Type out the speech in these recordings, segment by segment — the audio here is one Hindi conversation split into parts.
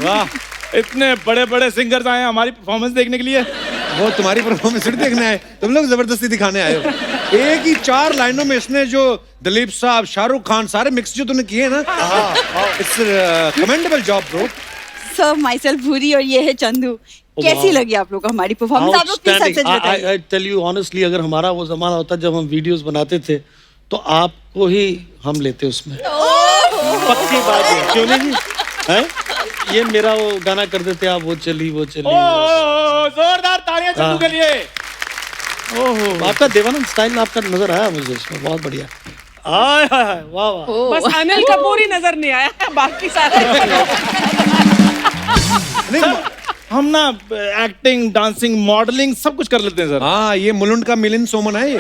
वाह, इतने बड़े बड़े सिंगर्स आए हैं हमारी परफॉर्मेंस देखने के लिए। वो तुम्हारी परफॉर्मेंस देखने आए, तुम लोग जबरदस्ती दिखाने आए हो। एक ही 4 लाइनों में इसने जो दिलीप साहब, शाहरुख खान सारे मिक्स जो तूने किए ना, it's commendable job bro. Sir my self भूरी और ये है चंदू। कैसी लगी आप लोग को हमारी परफॉर्मेंस? आप लोग प्लीज सच बताइए। आई टेल यू ऑनेस्टली, अगर हमारा वो जमाना होता जब हम वीडियोस बनाते थे तो आपको ही हम लेते उसमें। पक्की बात है, क्यों नहीं है? ये मेरा वो गाना करते थे आप, वो चली वो चली। जोरदार तालियां चंदू के लिए। ओहो, आपका देवानंद स्टाइल आपका नजर आया मुझे इसमें, बहुत बढ़िया। आय हाय हाय, वाह वाह। बस अनिल कपूर ही नजर नहीं आया, बाकी सारे हम ना एक्टिंग, डांसिंग, मॉडलिंग सब कुछ कर लेते हैं सर। हाँ, ये मुलुंड का मिलिंद सोमन है ये।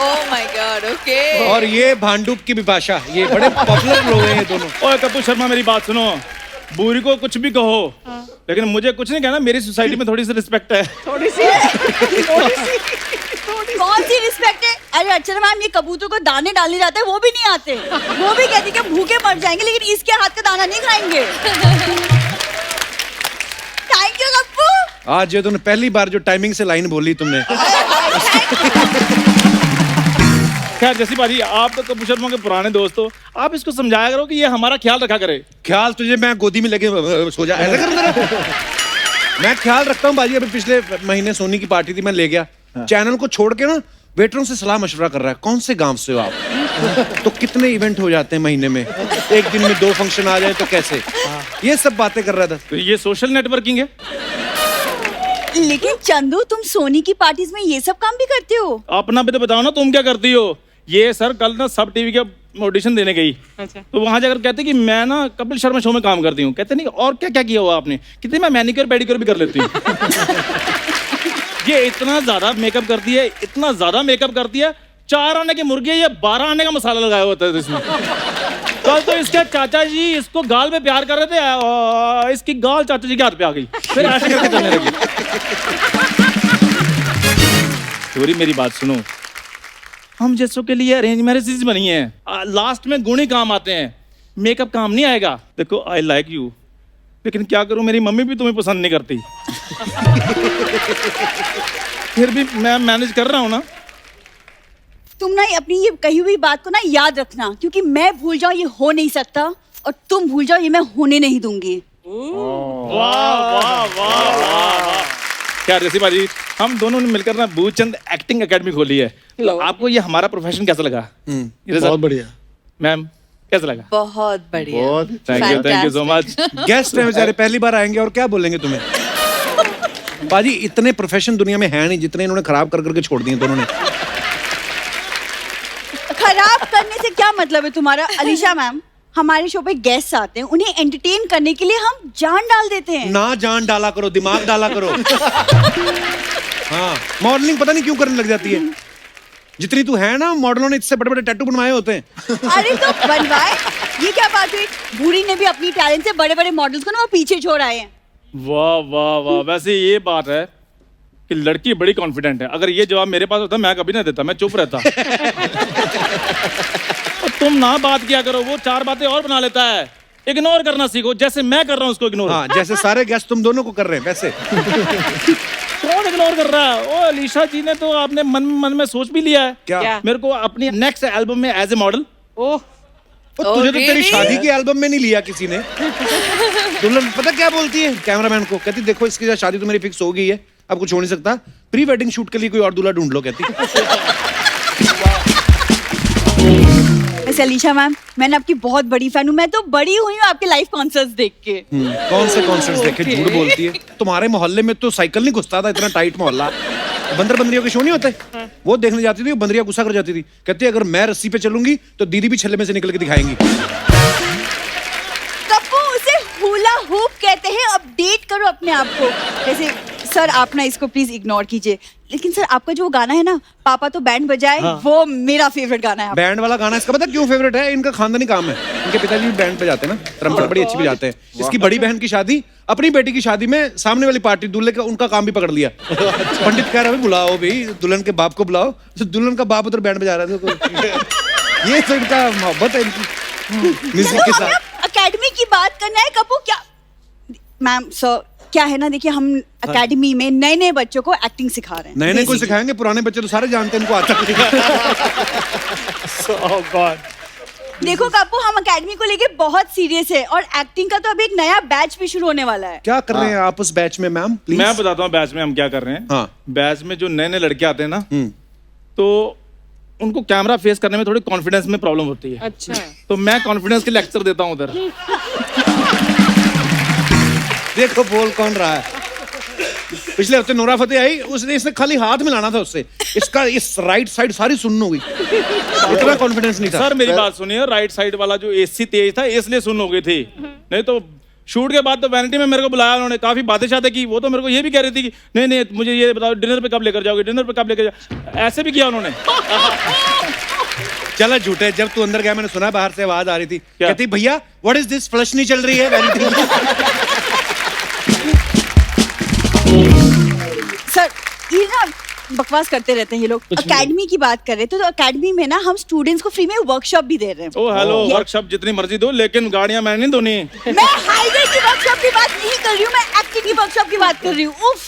Oh my God, okay. और ये भांडुप की बिपाशा, ये बड़े पॉपुलर लोग हैं ये दोनों। ओए कपूर शर्मा, मेरी बात सुनो। बूरी को कुछ भी कहो, लेकिन मुझे कुछ नहीं कहना। मेरी सोसाइटी में थोड़ी सी रिस्पेक्ट है। थोड़ी सी कौन सी रिस्पेक्ट है? अरे अर्चना मैम, ये कबूतर को दाने डालने जाते हैं वो भी नहीं आते। वो भी कहती कि भूखे मर जाएंगे, लेकिन इसके हाथ का दाना नहीं खाएंगे। Thank you Kappu. आज ये तुमने पहली बार जो टाइमिंग से लाइन बोली तुमने। खैर जैसी बाजी, आप तो कपूर शर्मा के पुराने दोस्त हो, आप इसको समझाया करो कि ये हमारा ख्याल रखा करे। ख्याल तुझे मैं गोदी में लगे सो जा, ऐसा कर जरा। मैं ख्याल रखता हूँ बाजी। अभी पिछले महीने सोनी की पार्टी थी, मैं ले गया। चैनल को छोड़ के ना वेटरों से सलाह मशवरा कर रहा है, कौन से गांव से हो आप, तो कितने इवेंट हो जाते हैं महीने में, एक दिन में 2 फंक्शन आ जाए तो कैसे, ये सब बातें कर रहा था। तो ये सोशल नेटवर्किंग है। लेकिन चंदू, तुम सोनी की पार्टीज में ये सब काम भी करते हो? अपना भी तो बताओ ना, तुम क्या करती हो? ये सर कल ना सब टीवी के ऑडिशन देने गई। अच्छा। तो वहां जाकर कहते कि मैं ना कपिल शर्मा शो में काम करती हूँ। कहते नहीं और क्या क्या किया हुआ आपने? कितने मैं मैनिक्योर पेडिक्योर भी कर लेती हूँ। ये इतना ज्यादा मेकअप करती है, इतना ज्यादा मेकअप करती है। 4 आने की मुर्गी है, ये 12 आने का मसाला लगाया होता है इसमें। कल तो इसके चाचा जी इसको गाल में प्यार कर रहे थे और इसकी गाल चाचा जी के हाथ पे आ गई, फिर ऐसे करके चलने लगी। थोड़ी मेरी बात सुनो, हम जैसों के लिए अरेंज मैरिजेस बनी है। लास्ट में गुण ही काम आते हैं, मेकअप काम नहीं आएगा। देखो आई लाइक यू, लेकिन क्या करूं, मेरी मम्मी भी तुम्हें पसंद नहीं करती। फिर भी मैं मैनेज कर रहा हूं ना। तुम ना अपनी ये कही हुई बात को ना याद रखना, क्योंकि मैं भूल जाऊं ये हो नहीं सकता, और तुम भूल जाओ ये मैं होने नहीं दूंगी। वाह वाह वाह वाह। क्या ऋषि बाजी, हम दोनों ने मिलकर ना भूचंद एक्टिंग एकेडमी खोली है। तो आपको ये हमारा प्रोफेशन कैसा लगा? बहुत बढ़िया मैम, कैसा लगा? बहुत बढ़िया, thank you so much. Guest हैं बेचारे, पहली बार आएंगे और क्या बोलेंगे तुम्हें। बाजी, इतने प्रोफेशन दुनिया में है नहीं जितने इन्होंने खराब कर करके छोड़ दिए दोनों ने। खराब करने से क्या मतलब है तुम्हारा? अलीशा मैम, हमारे शो पे गेस्ट आते हैं, उन्हें एंटरटेन करने के लिए हम जान डाल देते हैं। ना जान डाला करो, दिमाग डाला करो। हाँ, मॉडलिंग पता नहीं क्यों करने लग जाती है। जितनी तू है ना, मॉडलों ने इससे बड़े बड़े टैटू बनवाए होते हैं। अरे तो बनवाए, ये क्या बात हुई? बूढ़ी ने भी अपनी टैलेंट से बड़े बड़े मॉडल्स को ना वो पीछे छोड़ आए हैं। वाह वाह वाह। वैसे ये बात है कि लड़की बड़ी कॉन्फिडेंट है। अगर ये जवाब मेरे पास होता मैं कभी ना देता, मैं चुप रहता। और तुम ना बात किया करो, वो 4 बातें और बना लेता है। इग्नोर करना सीखो, जैसे मैं कर रहा हूँ उसको इग्नोर। हाँ, जैसे सारे गेस्ट तुम दोनों को कर रहे हैं वैसे। कौन इग्नोर कर रहा है? ओ अलीशा जी ने तो आपने मन में सोच भी लिया है क्या? मेरे को अपनी नेक्स्ट एल्बम में एज ए मॉडल। ओह, तुझे तो तेरी शादी की एल्बम में नहीं लिया किसी ने। दुल्हन पता क्या बोलती है कैमरामैन को? कहती देखो इसकी साथ शादी तो मेरी फिक्स हो गई है, अब कुछ हो नहीं सकता, प्री वेडिंग शूट के लिए कोई और दूल्हा ढूंढ लो, कहती। वैसे अलीशा मैम, मैंने आपकी बहुत बड़ी फैन हूँ। मैं तो बड़ी हुई हूँ आपके लाइव कॉन्सर्ट्स देख के। कौन से कॉन्सर्ट्स देखे? झूठ बोलती है। तुम्हारे मोहल्ले में तो साइकिल नहीं घुसता था, इतना टाइट मोहल्ला। बंदरियों के शो नहीं होते, वो देखने जाती थी, वो बंदरिया गुस्सा कर जाती थी, कहती अगर मैं रस्सी पे चलूंगी तो दीदी भी छल्ले में से निकल के दिखाएंगी। कप्पू, उसे हुला हूप कहते हैं। अपडेट करो अपने आप को। वैसे सर, आप ना इसको प्लीज इग्नोर कीजिए, लेकिन सर आपका जो गाना है ना, पापा तो बैंड बजाए, वो मेरा फेवरेट गाना है। बैंड वाला गाना इसका पता क्यों फेवरेट है? इनका खानदानी काम है। इनके पिताजी भी बैंड बजाते हैं ना, ट्रम्पेट बड़ी अच्छी बजाते हैं। इसकी बड़ी बहन की शादी, अपनी बेटी की शादी में सामने वाली पार्टी दूल्हे का उनका काम भी पकड़ लिया। पंडित कह रहा है बुलाओ भाई दुल्हन के बाप को बुलाओ, तो दुल्हन का बाप उधर बैंड बजा रहा था। ये तो इनका मोहब्बत है इनकी। म्यूजिक के साथ। एकेडमी की बात करना है कपूर क्या मैम सर क्या है ना देखिए हम एकेडमी में नए नए बच्चों को एक्टिंग सिखा रहे हैं नए नए को Basically. सिखाएंगे, पुराने बच्चे तो सारे जानते हैं, इनको आता नहीं। देखो कपू हम एकेडमी को लेके बहुत सीरियस है और एक्टिंग का तो अभी एक नया बैच भी शुरू होने वाला है। क्या कर रहे हैं आप उस बैच में मैम, प्लीज? मैं बताता हूँ बैच में हम क्या कर रहे हैं। हाँ। बैच में जो नए नए लड़के आते हैं ना, तो उनको कैमरा फेस करने में थोड़ी कॉन्फिडेंस में प्रॉब्लम होती है। अच्छा तो मैं कॉन्फिडेंस के लेक्चर देता हूँ उधर। देखो बोल कौन रहा है। पिछले हफ्ते नोरा फतेह आई, उसने इसने खाली हाथ मिलाना था उससे, इसका इस राइट साइड सारी सुन्न हो गई, इतना कॉन्फिडेंस नहीं था। सर मेरी बात सुनिए, राइट साइड वाला जो एसी तेज था इसलिए सुन हो गई थी, नहीं तो शूट के बाद तो वैनिटी में मेरे को बुलाया उन्होंने, काफी बातें शातें की। वो तो मेरे को ये भी कह रही थी कि नहीं नहीं मुझे ये बताओ डिनर पे कब लेकर जाओगे, डिनर पे कब लेकर जाओ, ऐसे भी किया उन्होंने। चला झूठे, जब तू अंदर गया मैंने सुना बाहर से आवाज आ रही थी, कहती भैया व्हाट इज दिस, फ्लश नहीं चल रही है वैनिटी। सर ये ना बकवास करते रहते हैं ये लोग। एकेडमी की बात कर रहे थे तो एकेडमी में ना हम स्टूडेंट्स को फ्री में वर्कशॉप भी दे रहे हैं। ओ हेलो, वर्कशॉप जितनी मर्जी दो लेकिन गाड़ियां मैंने नहीं धोनी। मैं हाईवे की वर्कशॉप की बात नहीं कर रही हूँ, मैं एक्टिंग की वर्कशॉप की बात कर रही हूँ। उफ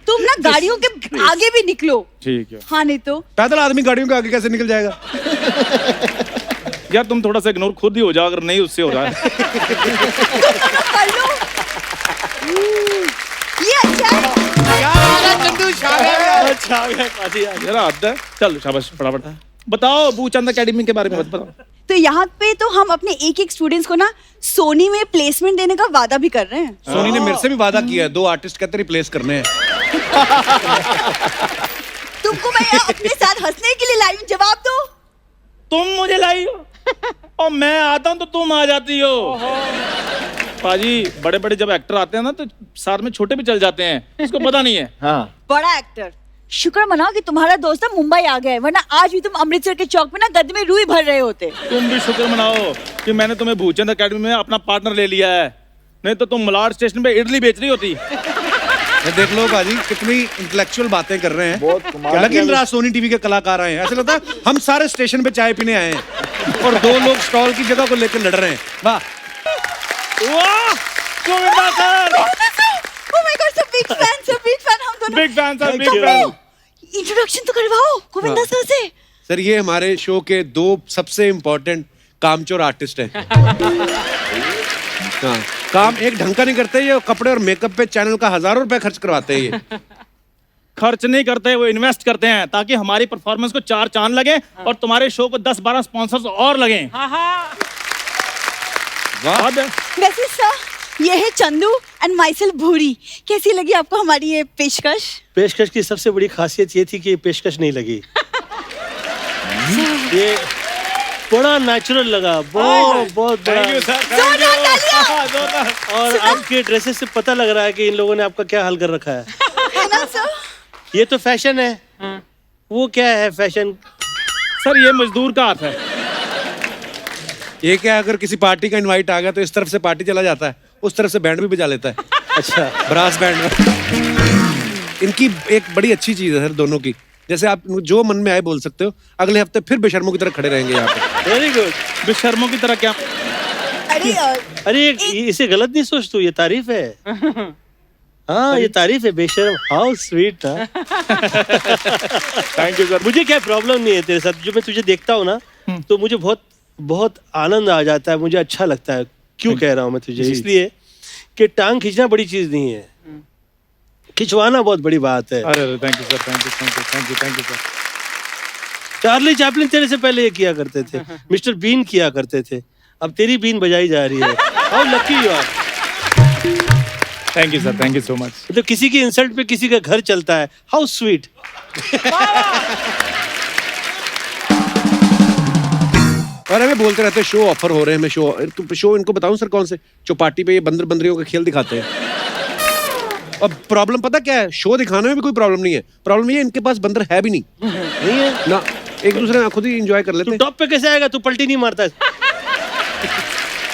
तुम ना गाड़ियों के आगे भी निकलो। ठीक है। हाँ नहीं तो पैदल आदमी गाड़ियों के आगे कैसे निकल जाएगा? यार तुम थोड़ा सा इग्नोर खुद ही हो जाओ, अगर नहीं उससे हो रहा है। कर लो। ये अच्छा है। यार आता है, चल शाबाश फटाफट बताओ भूचंद एकेडमी के बारे में बताओ। तो यहाँ पे तो हम अपने एक एक स्टूडेंट्स को ना सोनी में प्लेसमेंट देने का वादा भी कर रहे हैं। सोनी ने मेरे से भी वादा किया है, 2 आर्टिस्ट कहते रिप्लेस करने हैं। तुमको मैं अपने साथ हंसने के लिए लाई हूँ, जवाब दो। तुम मुझे लाई हो और मैं आता हूँ तो तुम आ जाती हो। पाजी बड़े बड़े जब एक्टर आते हैं ना तो साथ में छोटे भी चल जाते हैं, इसको पता नहीं है। हाँ। बड़ा एक्टर शुक्र मनाओ कि तुम्हारा दोस्त ना मुंबई आ गया है, वरना आज भी तुम अमृतसर के चौक पे ना गद्दे में रुई भर रहे होते। तुम भी शुक्र मनाओ कि मैंने तुम्हें भूचंद एकेडमी में अपना पार्टनर ले लिया है, नहीं तो तुम मलाड स्टेशन पे इडली बेच रही होती। देख लो बाजी कितनी इंटेलेक्चुअल बातें कर रहे हैं। क्या लग रहा है सोनी टीवी के कलाकार आए हैं, ऐसा लगता है हम सारे स्टेशन पे चाय पीने आए हैं और 2 लोग स्टॉल की जगह को लेकर लड़ रहे हैं। वाह वाह Govinda sir, Oh my God, sir, big fan, sir, big fan, हम दोनों। Big fan sir, big Kapoor, fan. Introduction तो करवाओ गोविंदा सर से। सर ये हमारे शो के 2 सबसे इम्पोर्टेंट कामचोर आर्टिस्ट हैं। हाँ, काम एक ढंग का नहीं करते ये, कपड़े और मेकअप पे चैनल का हज़ारों रुपए खर्च करवाते हैं ये। खर्च नहीं करते, वो इन्वेस्ट करते हैं ताकि हमारी परफॉर्मेंस को 4 चांद लगे और तुम्हारे शो को 10-12 स्पॉन्सर्स और लगे। वाह। वैसे सर ये है चंदू एंड माइसेल भूरी। कैसी लगी आपको हमारी ये पेशकश? पेशकश की सबसे बड़ी खासियत ये थी कि ये पेशकश नहीं लगी। ये बड़ा नेचुरल लगा, बहुत बहुत बड़ा। थैंक यू सर, जोरदार तालियां। और आपके ड्रेसेस से पता लग रहा है कि इन लोगों ने आपका क्या हाल कर रखा है। है ना सर? ये तो फैशन है, वो क्या है फैशन? सर ये मजदूर का हाथ है। ये क्या, अगर किसी पार्टी का इनवाइट आ गया तो इस तरफ से पार्टी चला जाता है, उस तरफ से बैंड भी बजा लेता है। अच्छा, ब्रास बैंड। इनकी एक बड़ी अच्छी चीज है सर दोनों की, जैसे आप जो मन में आए बोल सकते हो, अगले हफ्ते फिर बेशर्मों की तरह खड़े रहेंगे यहाँ पे। Very good. बेशर्मों की तरह क्या? अरे अरे इसे गलत नहीं सोच तू, ये तारीफ है। हाँ ये तारीफ है, बेशर्म। How sweet. Thank you sir. मुझे क्या प्रॉब्लम नहीं है तेरे साथ, जो मैं तुझे देखता हूँ ना तो मुझे बहुत बहुत आनंद आ जाता है, मुझे अच्छा लगता है। क्यों कह रहा हूँ मैं तुझे? इसलिए कि टांग खींचना बड़ी चीज नहीं है, खिंचवाना बहुत बड़ी बात है। अरे thank you sir, thank you thank you thank you thank you sir. Charlie Chaplin तेरे से पहले ये किया करते थे, मिस्टर बीन किया करते थे, अब तेरी बीन बजाई जा रही है। How lucky you are. Thank you sir, thank you so much. तो किसी की इंसल्ट पे किसी का घर चलता है, हाउ स्वीट। और हमें बोलते रहते हैं शो ऑफर हो रहे हैं, मैं शो इनको बताऊं सर कौन से, चौपाटी पे ये बंदर बंदरियों का खेल दिखाते हैं। अब प्रॉब्लम पता क्या है, शो दिखाने में भी कोई प्रॉब्लम नहीं है, प्रॉब्लम ये है इनके पास बंदर है भी नहीं। नहीं है ना, एक दूसरे में खुद ही एंजॉय कर लेते तू हैं। टॉप पे कैसे आएगा? तू पलटी नहीं मारता।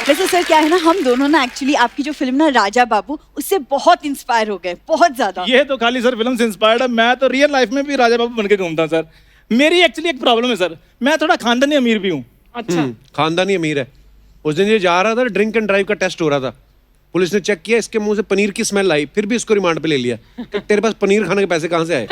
वैसे सर क्या है ना, हम दोनों ना एक्चुअली आपकी जो फिल्म ना राजा बाबू, उससे बहुत इंस्पायर हो गए, बहुत ज्यादा। ये तो खाली सर फिल्म से इंस्पायर्ड है, मैं तो रियल लाइफ में भी राजा बाबू बन के घूमता हूं सर। मेरी एक्चुअली एक प्रॉब्लम है सर, मैं थोड़ा खानदानी अमीर भी हूँ। अच्छा, खानदानी अमीर है, उस दिन ये जा रहा था, ड्रिंक एंड ड्राइव का टेस्ट हो रहा था, पुलिस ने चेक किया, इसके मुंह से पनीर की स्मेल आई, फिर भी इसको रिमांड पे ले लिया कि तेरे पास पनीर खाने के पैसे कहाँ से आए?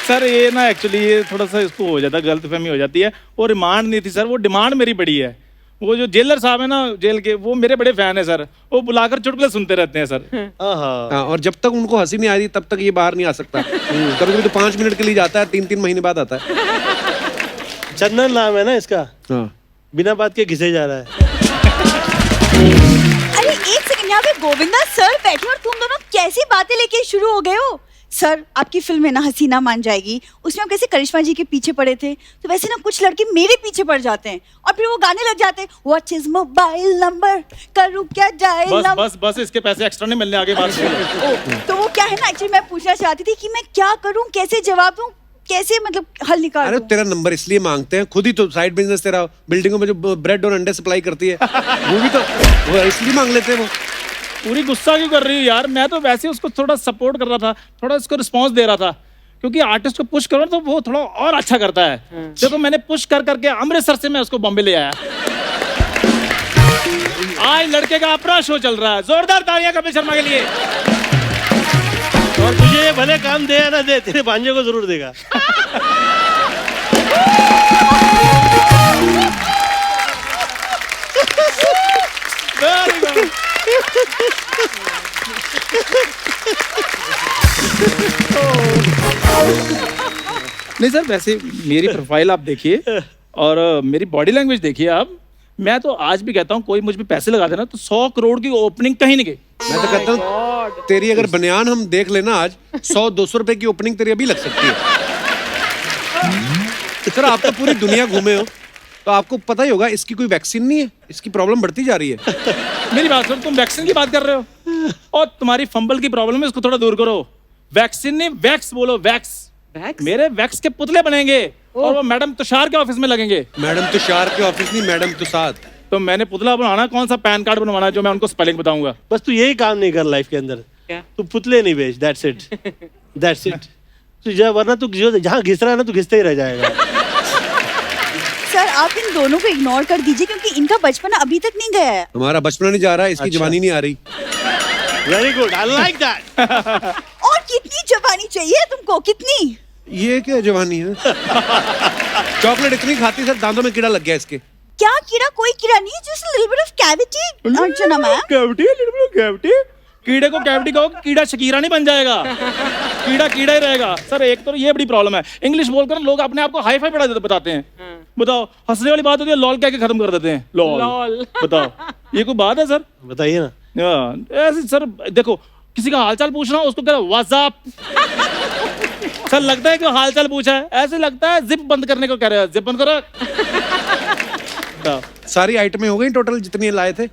सर ये ना एक्चुअली ये थोड़ा सा इसको हो जाता है, गलतफहमी हो जाती है। वो रिमांड नहीं थी सर, वो डिमांड मेरी बड़ी है। वो जो जेलर साहब है ना जेल के, वो मेरे बड़े फैन है सर, वो बुलाकर चुटकुले सुनते रहते हैं सर। हाँ, और जब तक उनको हंसी नहीं आ रही तब तक ये बाहर नहीं आ सकता। कभी कभी तो 5 मिनट के लिए जाता है, 3-3 महीने बाद आता है। चंदन नाम है ना इसका, हाँ। बिना बात के घिसे जा रहा है। अरे एक सेकंड, यहाँ पे गोविंदा सर बैठे और तुम दोनों कैसी बातें लेके शुरू हो गए हो? सर आपकी फिल्म है ना हसीना मान जाएगी, उसमें आप कैसे करिश्मा जी के पीछे पड़े थे, तो वैसे ना कुछ लड़के मेरे पीछे पड़ जाते हैं और फिर वो गाने लग जाते हैं, व्हाट इज मोबाइल नंबर, करूँ क्या डायल बस नंबर। बस बस इसके पैसे एक्स्ट्रा नहीं मिलने, आगे बात बोलो। तो वो क्या है ना, एक्चुअली मैं पूछना चाहती थी कि मैं क्या करूँ, कैसे जवाब दूँ, कैसे मतलब हल निकाल अरे दूँ? तेरा नंबर इसलिए मांगते हैं, खुद ही तो साइड बिजनेस तेरा बिल्डिंगों में जो ब्रेड और अंडे सप्लाई करती है, वो भी तो वो इसलिए मांग लेते हैं वो। पूरी गुस्सा क्यों कर रही हो यार? मैं तो वैसे उसको थोड़ा सपोर्ट कर रहा था, थोड़ा इसको रिस्पांस दे रहा था, क्योंकि आर्टिस्ट को पुश करो तो वो थोड़ा और अच्छा करता है। देखो मैंने पुश कर करके अमृतसर से मैं उसको बॉम्बे ले आया। आज लड़के का अपना शो चल रहा है, जोरदार तालियां कपिल शर्मा के लिए। और तुझे ये भले काम दे या ना दे, तेरे भांजे को जरूर देगा। Very good. नहीं सर, वैसे मेरी प्रोफाइल आप देखिए और मेरी बॉडी लैंग्वेज देखिए आप। मैं तो आज भी कहता हूँ कोई मुझ पे पैसे लगा देना तो 100 करोड़ की ओपनिंग कहीं नहीं गई। मैं तो कहता हूँ तेरी अगर बनियान हम देख लेना आज, 100-200 रुपए की ओपनिंग तेरी अभी लग सकती है। सर आप तो पूरी दुनिया घूमे हो, तो आपको पता ही होगा इसकी कोई वैक्सीन नहीं है, इसकी प्रॉब्लम बढ़ती जा रही है। मेरी बात सुनो, तुम वैक्सीन की बात कर रहे हो और तुम्हारी फंबल की प्रॉब्लम है, इसको थोड़ा दूर करो। वैक्सीन नहीं, वैक्स बोलो, वैक्स। वैक्स? मेरे वैक्स के पुतले बनेंगे और वो मैडम तुषार के ऑफिस में लगेंगे। मैडम तुषार के ऑफिस नहीं, मैडम तुषार। तो मैंने पुतला बनाना, कौन सा पैन कार्ड बनवाना है जो मैं उनको स्पेलिंग बताऊंगा। बस तू यही काम नहीं कर लाइफ के अंदर, क्या? तू पुतले नहीं बेच, दैट्स इट, दैट्स इट। तू वरना तू जहाँ घिस रहा है ना, तू घिसते ही रह जाएगा। सर आप इन दोनों को इग्नोर कर दीजिए क्योंकि इनका बचपन अभी तक नहीं गया है। हमारा बचपन नहीं जा रहा है, इसकी अच्छा। जवानी नहीं आ रही। Very good, I like that. और कितनी जवानी चाहिए तुमको, कितनी? ये क्या जवानी है? चॉकलेट इतनी खाती सर, दांतों में कीड़ा लग गया इसके। क्या कीड़ा? कोई कीड़ा नहीं, just little bit of cavity. Archana ma'am, cavity, cavity. कीड़े को कैविटी कहो, कीड़ा शकीरा नहीं बन जाएगा, कीड़ा कीड़ा ही रहेगा। सर एक तो ये बड़ी प्रॉब्लम है, इंग्लिश बोलकर लोग अपने आप को हाई फाई बताते हैं। बताओ, हंसने वाली बात होती है, लॉल कह के खत्म कर देते हैं, लॉल। लॉल। बताओ, ये कोई बात है सर? बताइए ना। ऐसे सर देखो, किसी का हालचाल पूछना हो उसको कह रहा व्हाट्सएप। सर लगता है कि हालचाल पूछा है, ऐसे लगता है जिप बंद करने को कह रहे हैं, जिप बंद करो। बताओ। सारी आइटमें हो गई टोटल जितनी लाए थे?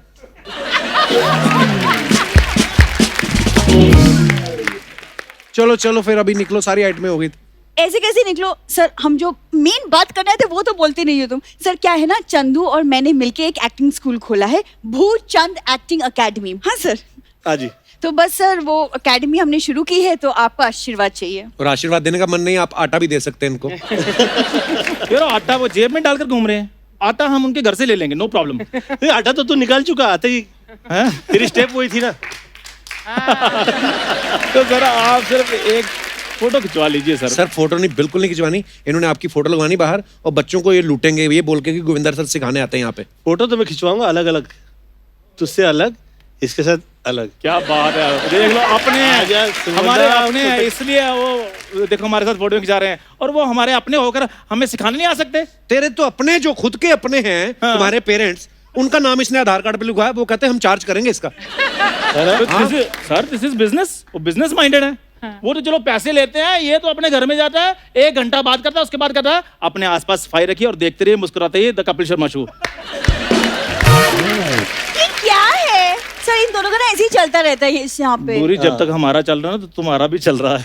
चलो चलो फिर अभी निकलो, सारी आइटमें हो गई। ऐसे कैसे निकलो सर, हम जो मेन बात करना थे वो तो बोलते नहीं हो तुम। सर क्या है ना, चंदू और मैंने मिलके एक एक्टिंग स्कूल खोला है, भूचंद एक्टिंग अकेडमी। हाँ सर। हाँ जी। तो बस सर वो अकेडमी हमने शुरू की है, तो आपका आशीर्वाद चाहिए। और आशीर्वाद देने का मन नहीं, आप आटा भी दे सकते हैं इनको। यार आटा वो जेब में डालकर घूम रहे हैं, आटा हम उनके घर से ले लेंगे, नो प्रॉब्लम। ये आटा तो तू निकाल चुका आते ही, हैं? तेरी स्टेप वही थी ना। तो जरा आप सिर्फ एक फोटो खिंचवा लीजिए सर। सर फोटो नहीं, बिल्कुल नहीं खिंचवानी। इन्होंने आपकी फोटो लगवानी बाहर और बच्चों को ये लूटेंगे ये बोल के कि गोविंदर सर सिखाने आते हैं यहाँ पे। फोटो तो मैं खिंचवाऊंगा अलग अलग, तुझसे अलग, इसके साथ अलग। क्या बात है, देख लो अपने हैं, हमारे अपने हैं, इसलिए वो देखो हमारे साथ फोटो खिंचा रहे हैं, और वो हमारे अपने होकर हमें सिखाने नहीं आ सकते। तेरे तो अपने जो खुद के अपने हैं, हाँ। तुम्हारे पेरेंट्स, उनका नाम इसने आधार कार्ड पे लिखा है, वो कहते हैं हम चार्ज करेंगे इसका। सर दिस इज बिजनेस, वो बिजनेस माइंडेड है। वो तो चलो पैसे लेते हैं, ये तो अपने घर में जाता है, 1 घंटा बात करता है, उसके बाद कहता है अपने आसपास सफाई रखिए और देखते रहिए, मुस्कुराते रहिए, द कपिल शर्मा शो। ये क्या है सर, इन दोनों का ना ऐसे ही चलता रहता है इस यहाँ पे। पूरी जब तक हमारा चल रहा है ना, तो तुम्हारा भी चल रहा है।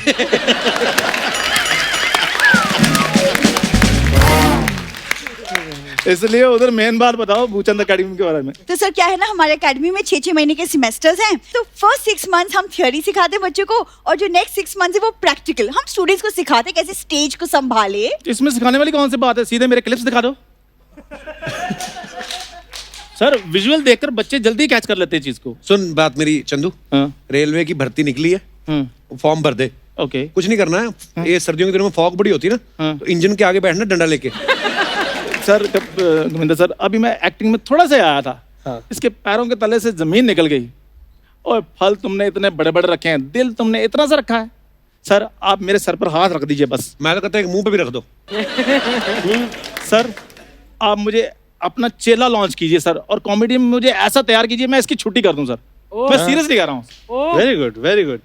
इसलिए उधर मेन बात बताओ भूचंद अकेडमी के बारे में। तो सर क्या है ना, हमारे एकेडमी में 6-6 महीने के सेमेस्टर्स हैं। तो फर्स्ट 6 मंथ्स हम थ्योरी सिखाते हैं बच्चों को, और जो नेक्स्ट 6 मंथ्स है वो प्रैक्टिकल। हम स्टूडेंट्स को सिखाते हैं कैसे स्टेज को संभाले। इसमें सिखाने वाली कौन सी बात है, सीधे मेरे क्लिप्स दिखा दो। सर विजुअल देखकर बच्चे जल्दी कैच कर लेते हैं चीज को। सुन बात मेरी चंदू, हाँ। रेलवे की भर्ती निकली है, फॉर्म भर दे। ओके। कुछ नहीं करना है, ये सर्दियों के दिनों में फॉग बड़ी होती है ना, हाँ। तो इंजन के आगे बैठना डंडा लेके। सर गोविंदा सर, अभी मैं एक्टिंग में थोड़ा सा आया था, हाँ। इसके पैरों के तले से जमीन निकल गई। और फल तुमने इतने बड़े बड़े रखे हैं, दिल तुमने इतना सा रखा है। सर आप मेरे सर पर हाथ रख दीजिए बस। मैं तो कहता हूँ मुंह पे भी रख दो। सर आप मुझे अपना चेला लॉन्च कीजिए सर, और कॉमेडी में मुझे ऐसा तैयार कीजिए मैं इसकी छुट्टी कर दूं सर। मैं सीरियसली कह रहा हूँ। Very good, very good,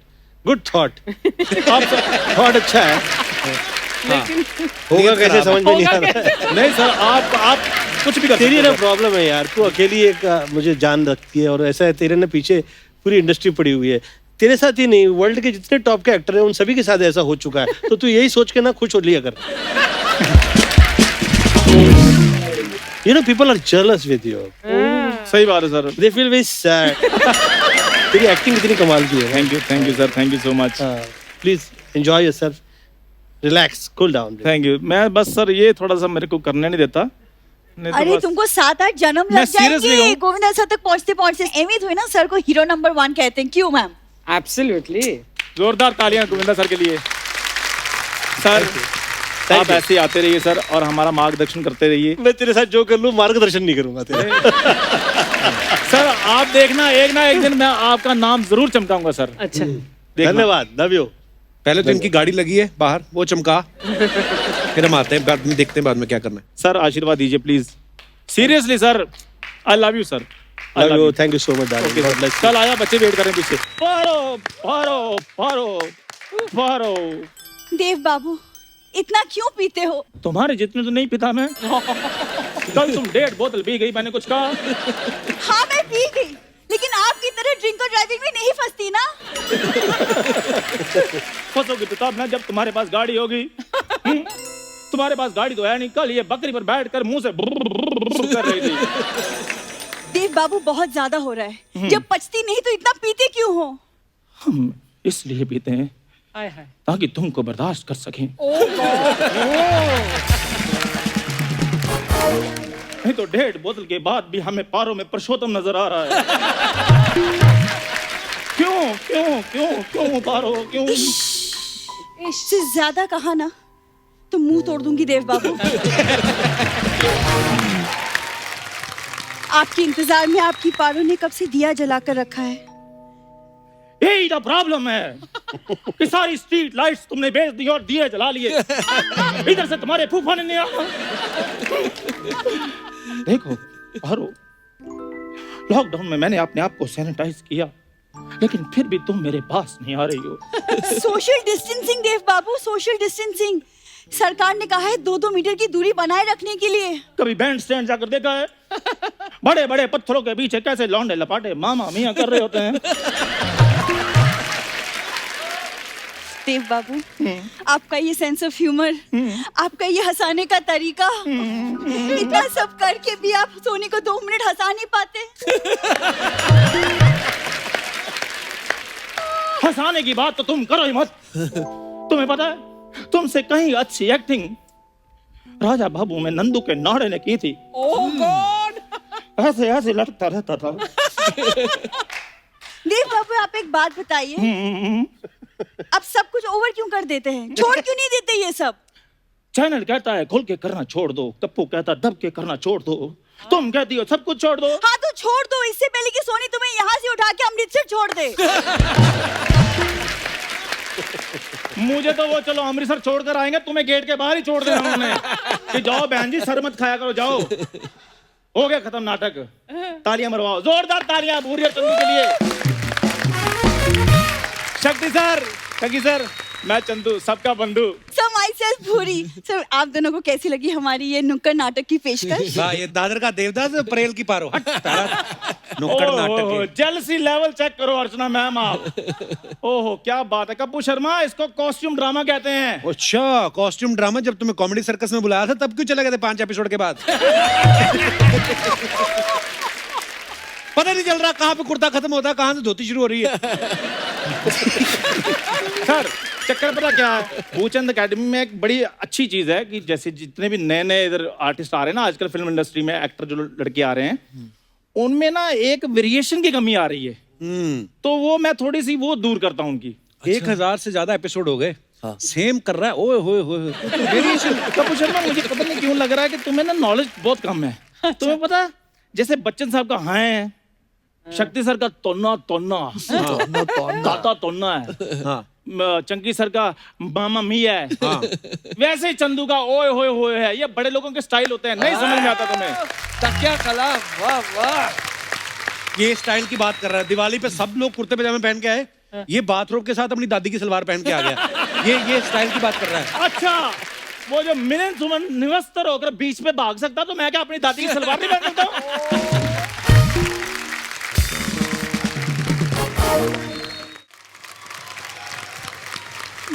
good thought. आप थॉट अच्छा है, होगा कैसे समझ में नहीं आ रहा है। नहीं सर, आप कुछ भी कर तेरी सकते ना हैं। प्रॉब्लम है यार, तू अकेली एक मुझे जान रखती है, और ऐसा है तेरे ना पीछे पूरी इंडस्ट्री पड़ी हुई है। तेरे साथ ही नहीं, वर्ल्ड के जितने टॉप के एक्टर हैं उन सभी के साथ ऐसा हो चुका है, तो तू यही सोच के ना खुश हो लिया कर। You know, people are jealous with you. सही बात है sir. They feel very sad. तेरी एक्टिंग कितनी कमाल की है। Thank you sir, thank you so much. Please enjoy yourself, relax, cool down. Thank you. मैं बस सर ये थोड़ा सा मेरे को करने नहीं देता, नहीं तो अरे बस- तुमको 7-8 जन्म मैं लग seriously जाएंगे हूँ। गोविंदा सर तक पहुंचते पहुंचते। एमी हुई ना सर को हीरो नंबर 1 कहते हैं, क्यों मैम? एब्सोल्युटली। जोरदार तालियां गोविंदा सर के लिए। सर आप ऐसे ही आते रहिए सर, और हमारा मार्गदर्शन करते रहिए। मैं तेरे साथ जो कर लूं मार्गदर्शन नहीं करूंगा तेरे। सर आप देखना, एक ना एक दिन मैं आपका नाम जरूर चमकाऊंगा सर। अच्छा। देखना। धन्यवाद, लव यू। पहले तो इनकी गाड़ी लगी है बाहर, वो चमका, फिर हम आते हैं, बाद में देखते हैं बाद में क्या करना है। सर आशीर्वाद दीजिए please. Seriously sir, I love you sir. Love you, thank you so much okay darling. Sir, कल आया, बच्चे वेट कर रहे हैं पीछे। Pharaoh pharaoh pharaoh pharaoh. देव बाबू इतना क्यों पीते हो? तुम्हारे जितने तो नहीं पिता मैं। कल तुम 1.5 बोतल पी गई, मैंने कुछ कहा? हाँ मैं पी गई, लेकिन आपकी तरह ड्रिंक और ड्राइविंग में नहीं फंसती ना। फंसोगे तो तब ना जब तुम्हारे पास गाड़ी होगी। तुम्हारे पास गाड़ी तो है नहीं। कल ये बकरी पर बैठकर मुंह से कर रही थी। देव बाबू बहुत ज्यादा हो रहा है, जब पचती नहीं तो इतना पीते क्यों हो? हम इसलिए पीते हैं हाय हाय। ताकि तुमको बर्दाश्त कर सकें। नहीं तो 1.5 बोतल के बाद भी हमें पारों में पुरुषोत्तम नजर आ रहा है। क्यों क्यों क्यों क्यों पारो क्यों? इससे ज्यादा कहा ना तो मुंह तोड़ दूंगी देव बाबू। आपके इंतजार में आपकी पारो ने कब से दिया जलाकर रखा है। यही तो प्रॉब्लम है कि सारी स्ट्रीट लाइट्स तुमने बेच दी और दिए जला लिए। इधर से तुम्हारे फूफा ने नहीं आना। देखो पारो, लॉकडाउन में मैंने अपने आप को सैनिटाइज किया, लेकिन फिर भी तुम मेरे पास नहीं आ रही हो। सोशल डिस्टेंसिंग देव बाबू, सोशल डिस्टेंसिंग। सरकार ने कहा है 2-2 मीटर की दूरी बनाए रखने के लिए। कभी बैंड स्टैंड जाकर देखा है? बड़े बड़े पत्थरों के पीछे कैसे लौंडे लपाटे मामा मियां कर रहे होते हैं। देव बाबू आपका ये सेंस ऑफ ह्यूमर, आपका ये हंसाने का तरीका, इतना सब करके भी आप सोनी को 2 मिनट हंसा नहीं पाते। हंसाने की बात तो तुम करो ही मत। तुम्हें पता है तुमसे कहीं अच्छी एक्टिंग राजा बाबू में नंदू के नाड़े ने की थी। ओह गॉड। ऐसे ऐसे लटकता रहता था। देव बाबू आप एक बात बताइए, आप सब कुछ ओवर क्यों कर देते हैं? छोड़ क्यों नहीं देते ये सब? चैनल कहता है खुल के करना छोड़ दो, कप्पू कहता है दब के करना छोड़ दो, तुम कहती हो सब कुछ छोड़ दो। हाँ तो छोड़ दो, इससे पहले कि सोनी तुम्हें यहाँ से उठा के अमृतसर छोड़ दे। मुझे तो वो चलो अमृतसर छोड़कर आएंगे, तुम्हें गेट के बाहर ही छोड़ देना उन्होंने कि जाओ बहन जी सर मत खाया करो, जाओ। हो गया खत्म नाटक। तालियां मरवाओ, जोरदार तालियां भूरी और चंदू के लिए। शक्ति सर, शक्ति सर, मैं चंदू, सबका बंधु। सर माई सेल्फ भूरी। सर आप दोनों को कैसी लगी हमारी ये नुक्कड़ नाटक की पेशकश? वाह, ये दादर का देवदास परेल की पारो। हट, तारा, नुक्कड़ नाटक है। जेलसी लेवल चेक करो अर्चना मैम आप। ओहो क्या बात है कप्पू शर्मा, इसको कॉस्ट्यूम ड्रामा कहते हैं। अच्छा कॉस्ट्यूम ड्रामा, जब तुम्हें कॉमेडी सर्कस में बुलाया था तब क्यों चले गए थे 5 एपिसोड के बाद? पता नहीं चल रहा कहाँ पे कुर्ता खत्म होता है, कहाँ से धोती शुरू हो रही है। सर चक्कर पता क्या है, भूचंद एकेडमी में एक बड़ी अच्छी चीज है कि जैसे जितने भी नए नए इधर आर्टिस्ट आ रहे हैं ना आजकल फिल्म इंडस्ट्री में, एक्टर जो लड़के आ रहे हैं, उनमें ना एक वेरिएशन की कमी आ रही है। तो वो मैं थोड़ी सी वो दूर करता हूँ उनकी। 1000 से ज्यादा एपिसोड हो गए, सेम कर रहा है, ओए होए होए। कपूर शर्मा, मुझे पता नहीं क्यों लग रहा है कि तुम्हें ना नॉलेज बहुत कम है। तुम्हें पता है जैसे बच्चन साहब का हाँ है, शक्ति सर का तोन्ना तोन्ना ताता तोन्ना है, हाँ चंकी सर का मामा मिया है, वैसे ही चंदू का ओए होए होए है। ये बड़े लोगों के स्टाइल होते हैं, नहीं समझ में आता तुम्हें। तकिया कलाम, वाह वाह। ये स्टाइल की बात कर रहा है। दिवाली पे सब लोग कुर्ते पजामे पहन के आए, ये बाथरोब के साथ अपनी दादी की सलवार पहन के आ गया। ये स्टाइल की बात कर रहा है। अच्छा, वो जो मिलन सुमन निवस्तर होकर बीच में भाग सकता, तो मैं क्या अपनी दादी की सलवार नहीं पहन सकता हूं?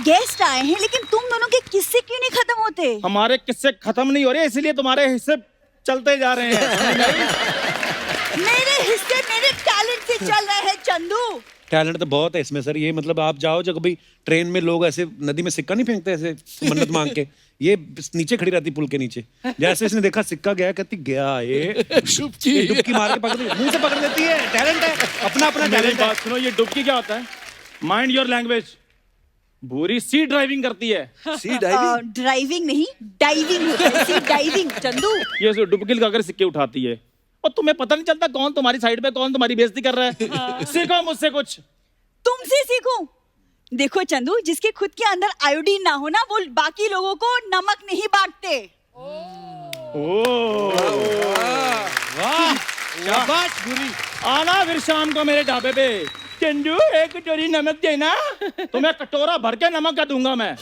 गेस्ट आए हैं लेकिन तुम दोनों के किस्से क्यों नहीं खत्म होते? हमारे किस्से खत्म नहीं हो रहे, इसलिए तुम्हारे हिस्से चलते जा रहे हैं। मेरे हिस्से मेरे टैलेंट से चल रहे हैं चंदू। टैलेंट तो बहुत है इसमें सर। ये मतलब आप जाओ जब कभी ट्रेन में, लोग ऐसे नदी में सिक्का नहीं फेंकते ऐसे मन्नत मांग के, ये नीचे खड़ी रहती पुल के नीचे। जैसे इसने देखा सिक्का गया, कहती गया ये डुबकी मार के पकड़, मुंह से पकड़ लेती है। टैलेंट है, अपना अपना टैलेंट है। बात सुनो, ये डुबकी क्या होता है? Mind your language. भूरी सी ड्राइविंग करती है। सी डाइविंग, ड्राइविंग नहीं, डाइविंग होता है। Sea diving Chandu. ये जो डुबकी लगाकर सिक्के उठाती है, और तुम्हें पता नहीं चलता कौन तुम्हारी साइड पे, कौन तुम्हारी बेइज्जती कर रहा है। सीखो मुझसे कुछ। तुमसे सीखूं? देखो चंदू, जिसके खुद के अंदर आयोडीन ना हो ना, वो बाकी लोगों को नमक नहीं बांटते। वाह शाबाश भूरी। आना फिर शाम को मेरे ढाबे पे। चंदू एक कटोरी नमक देना, तुम्हें कटोरा भर के नमक का दूंगा मैं।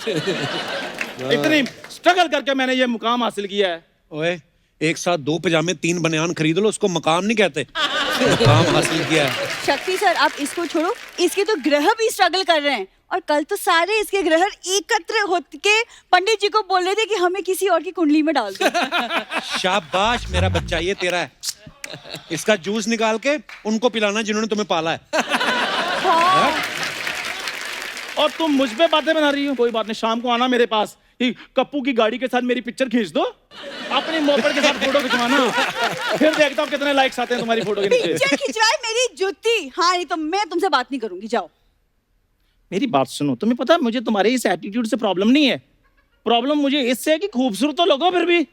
इतनी स्ट्रगल करके मैंने ये मुकाम हासिल किया है। ओए, एक साथ 2 पजामे 3 बनियान खरीद लो, उसको मकाम नहीं कहते, मुकाम हासिल किया है। शक्ति सर, आप इसको छोड़ो, इसके तो ग्रह भी स्ट्रगल कर रहे हैं, और कल तो सारे इसके ग्रह एकत्र होके पंडित जी को बोल रहे थे कि हमें किसी और की कुंडली में डाल दो। शाबाश मेरा बच्चा, ये तेरा है। इसका जूस निकाल के उनको पिलाना जिन्होंने तुम्हें पाला है। हाँ। और तुम मुझ पे बातें बना रही हो। कोई बात नहीं, शाम को आना मेरे पास, कि कप्पू की गाड़ी के साथ मेरी पिक्चर खींच दो, अपनी मोपेड के साथ फोटो खिंचवाना, फिर देखता हूँ कितने लाइक्स आते हैं तुम्हारी फोटो के नीचे। पिक्चर खिंचवाए मेरी जूती। हाँ, नहीं तो मैं तुमसे बात नहीं करूंगी, जाओ। मेरी बात सुनो, तुम्हें पता है मुझे तुम्हारे इस एटीट्यूड से प्रॉब्लम नहीं है। प्रॉब्लम मुझे इससे है कि खूबसूरत तो लगो फिर भी।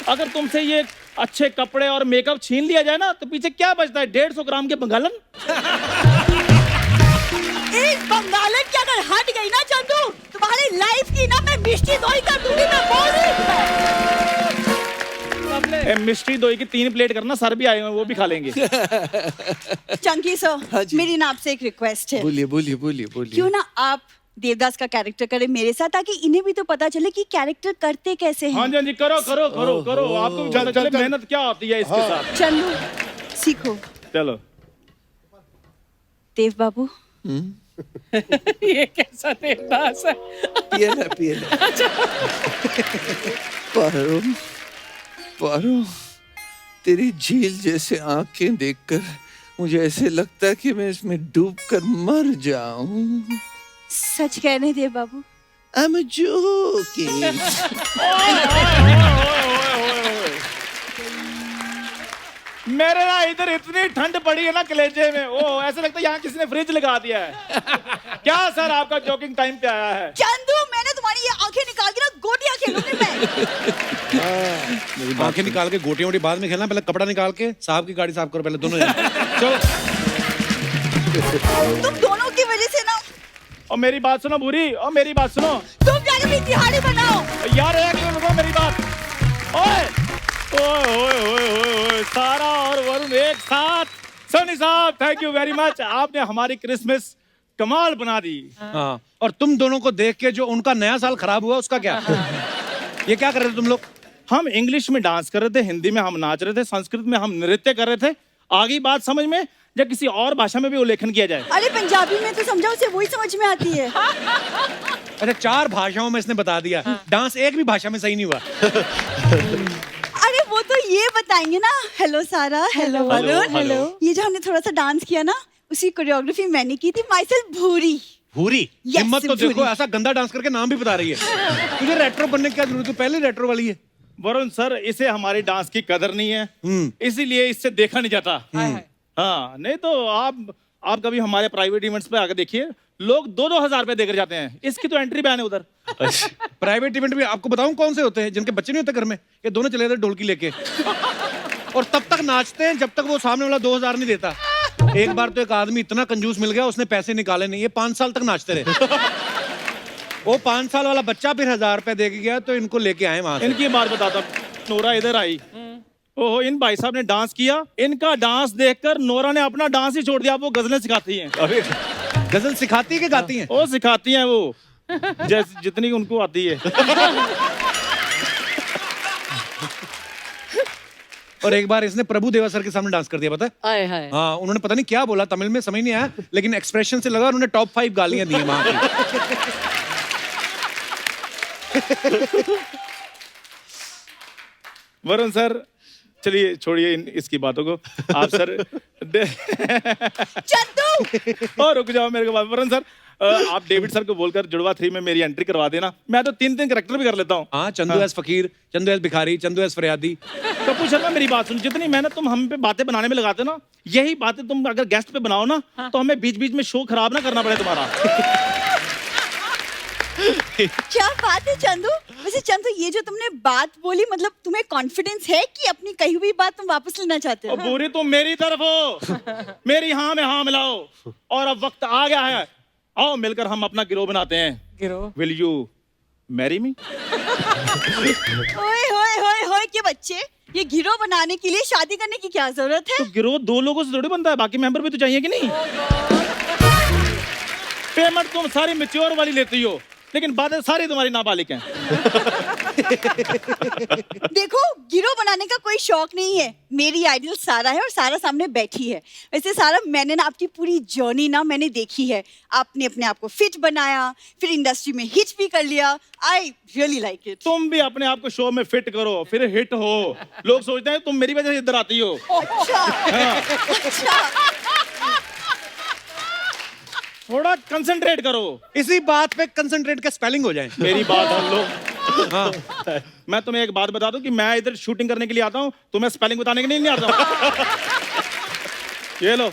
अगर तुमसे ये अच्छे कपड़े और मेकअप छीन लिया जाए ना, तो पीछे क्या बचता है? 150 ग्राम के बंगालन। एक बंगालन की अगर हट गई ना चंदू, तुम्हारी लाइफ की ना मैं मिष्टी दोई कर दूंगी। मैं बोल रही हूं। मिष्टी दोई की 3 प्लेट करना, सर भी आए हैं, वो भी खा लेंगे। चंकी सर, मेरी ना आपसे एक रिक्वेस्ट है। बोलिए बोलिए बोलिए बोलिए। क्यों ना आप देवदास का कैरेक्टर करें मेरे साथ, ताकि इन्हें भी तो पता चले कि कैरेक्टर करते कैसे हैं। हाँ जी करो करो करो करो, आपको भी पता चले मेहनत क्या होती है इसके साथ। चंदू सीखो। चलो। देव बाबू, ये कैसा देवदास है? पिए ना पारो, पारो, तेरी झील जैसे आंखें देखकर मुझे ऐसे लगता है कि मैं इसमें डूबकर मर जाऊं। सच कह रहे हैं देव बाबू? I'm joking. मेरे ना इधर इतनी ठंड पड़ी है ना कलेजे में, ओ ऐसे लगता है यहाँ किसी ने फ्रिज लगा दिया है। क्या सर आपका जोकिंग टाइम पे आया है? चंदू, मैंने तुम्हारी ये आंखें निकाल के ना गोटियां खेलूंगी मैं। आंखें निकाल के गोटियां वोटी बाद में खेलना, पहले कपड़ा निकाल के साहब की गाड़ी साफ करो पहले दोनों जने। चलो। तुम दोनों की वजह से ना। और मेरी बात सुनो भूरी, और मेरी बात सुनो। तुम जाके भी तिहाड़ी बनाओ। यार एक मिनट रुको मेरी बात। ओए ओए ओए ओए ओए, सारा और वरुण एक साथ। सोनी साहब, थैंक यू वेरी मच, आपने हमारी क्रिसमस कमाल बना दी। हाँ, और तुम दोनों को देख के जो उनका नया साल खराब हुआ उसका क्या? ये क्या कर रहे थे तुम लोग? हम इंग्लिश में डांस कर रहे थे, हिंदी में हम नाच रहे थे, संस्कृत में हम नृत्य कर रहे थे। आगे बात समझ में, जब किसी और भाषा में भी उल्लेखन किया जाए। अरे पंजाबी में तो समझा, उसे वही समझ में आती है। अच्छा, 4 भाषाओं में इसने बता दिया। डांस एक भी भाषा में सही नहीं हुआ। अरे वो तो ये बताएंगे ना, हेलो सारा, हेलो वरुण, हेलो। ये जो हमने थोड़ा सा डांस किया ना, उसी कोरियोग्राफी मैंने की थी, माई सेल्फ भूरी। भूरी Yes, हिम्मत तो देखो, भूरी। ऐसा गंदा डांस करके नाम भी बता रही है। तुझे रेट्रो बनने की क्या जरूरत है, पहले रेट्रो वाली है। वरुण सर, इसे हमारी डांस की कदर नहीं है, इसीलिए इससे देखा नहीं जाता। हाँ, नहीं तो आप कभी हमारे प्राइवेट इवेंट्स पे आकर देखिए, लोग 2-2 हजार रुपए देकर जाते हैं। इसकी तो एंट्री बैन है उधर। प्राइवेट इवेंट भी आपको बताऊं कौन से होते हैं, जिनके बच्चे नहीं होते घर में, ये दोनों चले जाते ढोलकी लेके और तब तक नाचते हैं जब तक वो सामने वाला 2000 नहीं देता। एक बार तो एक आदमी इतना कंजूस मिल गया, उसने पैसे निकाले नहीं, ये 5 साल तक नाचते रहे। वो 5 साल वाला बच्चा फिर 1000 रुपए दे के गया, तो इनको लेके आए वहां से। इनकी बात बताता हूं। नोरा इधर आई, ओहो, इन भाई साहब ने डांस किया, इनका डांस देखकर नोरा ने अपना डांस ही छोड़ दिया। वो गजलें सिखाती हैं। अबे गजल सिखाती है कि गाती हैं? वो सिखाती हैं वो, जैसे जितनी उनको आती है। और एक बार इसने प्रभु देवा सर के सामने डांस कर दिया, पता है? आए हाय। हाँ, उन्होंने पता नहीं क्या बोला, तमिल में समझ नहीं आया, लेकिन एक्सप्रेशन से लगा उन्होंने टॉप 5 गालियां दी वहां की। वरुण सर, चलिए छोड़िए इसकी बातों को। आप सर चंदू, और रुक जाओ मेरे को बात। वरुण सर, आप डेविड सर को बोलकर जुड़वा 3 में मेरी एंट्री करवा देना। मैं तो 3-3 कैरेक्टर भी कर लेता हूँ। हाँ, चंदू एस फकीर, चंदू एस भिखारी, चंदू एस फरियादी। कपूर शर्मा, मेरी बात सुन, जितनी मेहनत तुम हम पे बातें बनाने में लगाते ना, यही बातें तुम अगर गेस्ट पे बनाओ ना, तो हमें बीच बीच में शो खराब ना करना पड़े तुम्हारा। क्या बात है चंदू। वैसे चंदू, ये जो तुमने बात बोली, मतलब तुम्हें कॉन्फिडेंस है कि अपनी कही हुई बात तुम वापस लेना चाहते हो? और बुरी तुम मेरी तरफ हो, मेरी हाँ में हाँ मिलाओ, और अब वक्त आ गया है, आओ मिलकर हम अपना गिरोह बनाते हैं। गिरोह? Will you marry me? ओए होए होए होए के बच्चे, ये गिरोह बनाने के लिए शादी करने की क्या जरूरत है? तो गिरोह 2 लोगों से थोड़ी बनता है, बाकी मेंबर भी तो चाहिए कि नहीं? पेमेंट तुम सारी मैच्योर वाली लेती हो, लेकिन बातें सारी तुम्हारी नाबालिग हैं। देखो, गिरोह बनाने का कोई शौक नहीं है। मेरी आइडियल सारा है और सारा सामने बैठी है। वैसे सारा, मैंने ना आपकी पूरी जर्नी ना मैंने देखी है। आपने अपने आप को फिट बनाया, फिर इंडस्ट्री में हिट भी कर लिया। I really like it. तुम भी अपने आप को शो में फिट करो, फिर हिट हो। लोग सोचते हैं तुम मेरी वजह से इधर आती हो। अच्छा, अच्छा। थोड़ा कंसंट्रेट करो। इसी बात पे कंसंट्रेट का स्पेलिंग हो जाए। मेरी बात सुन लो। हाँ, मैं तुम्हें एक बात बता दूं कि मैं इधर शूटिंग करने के लिए आता हूँ, तुम्हें स्पेलिंग बताने के लिए नहीं आता हूँ। ये लो,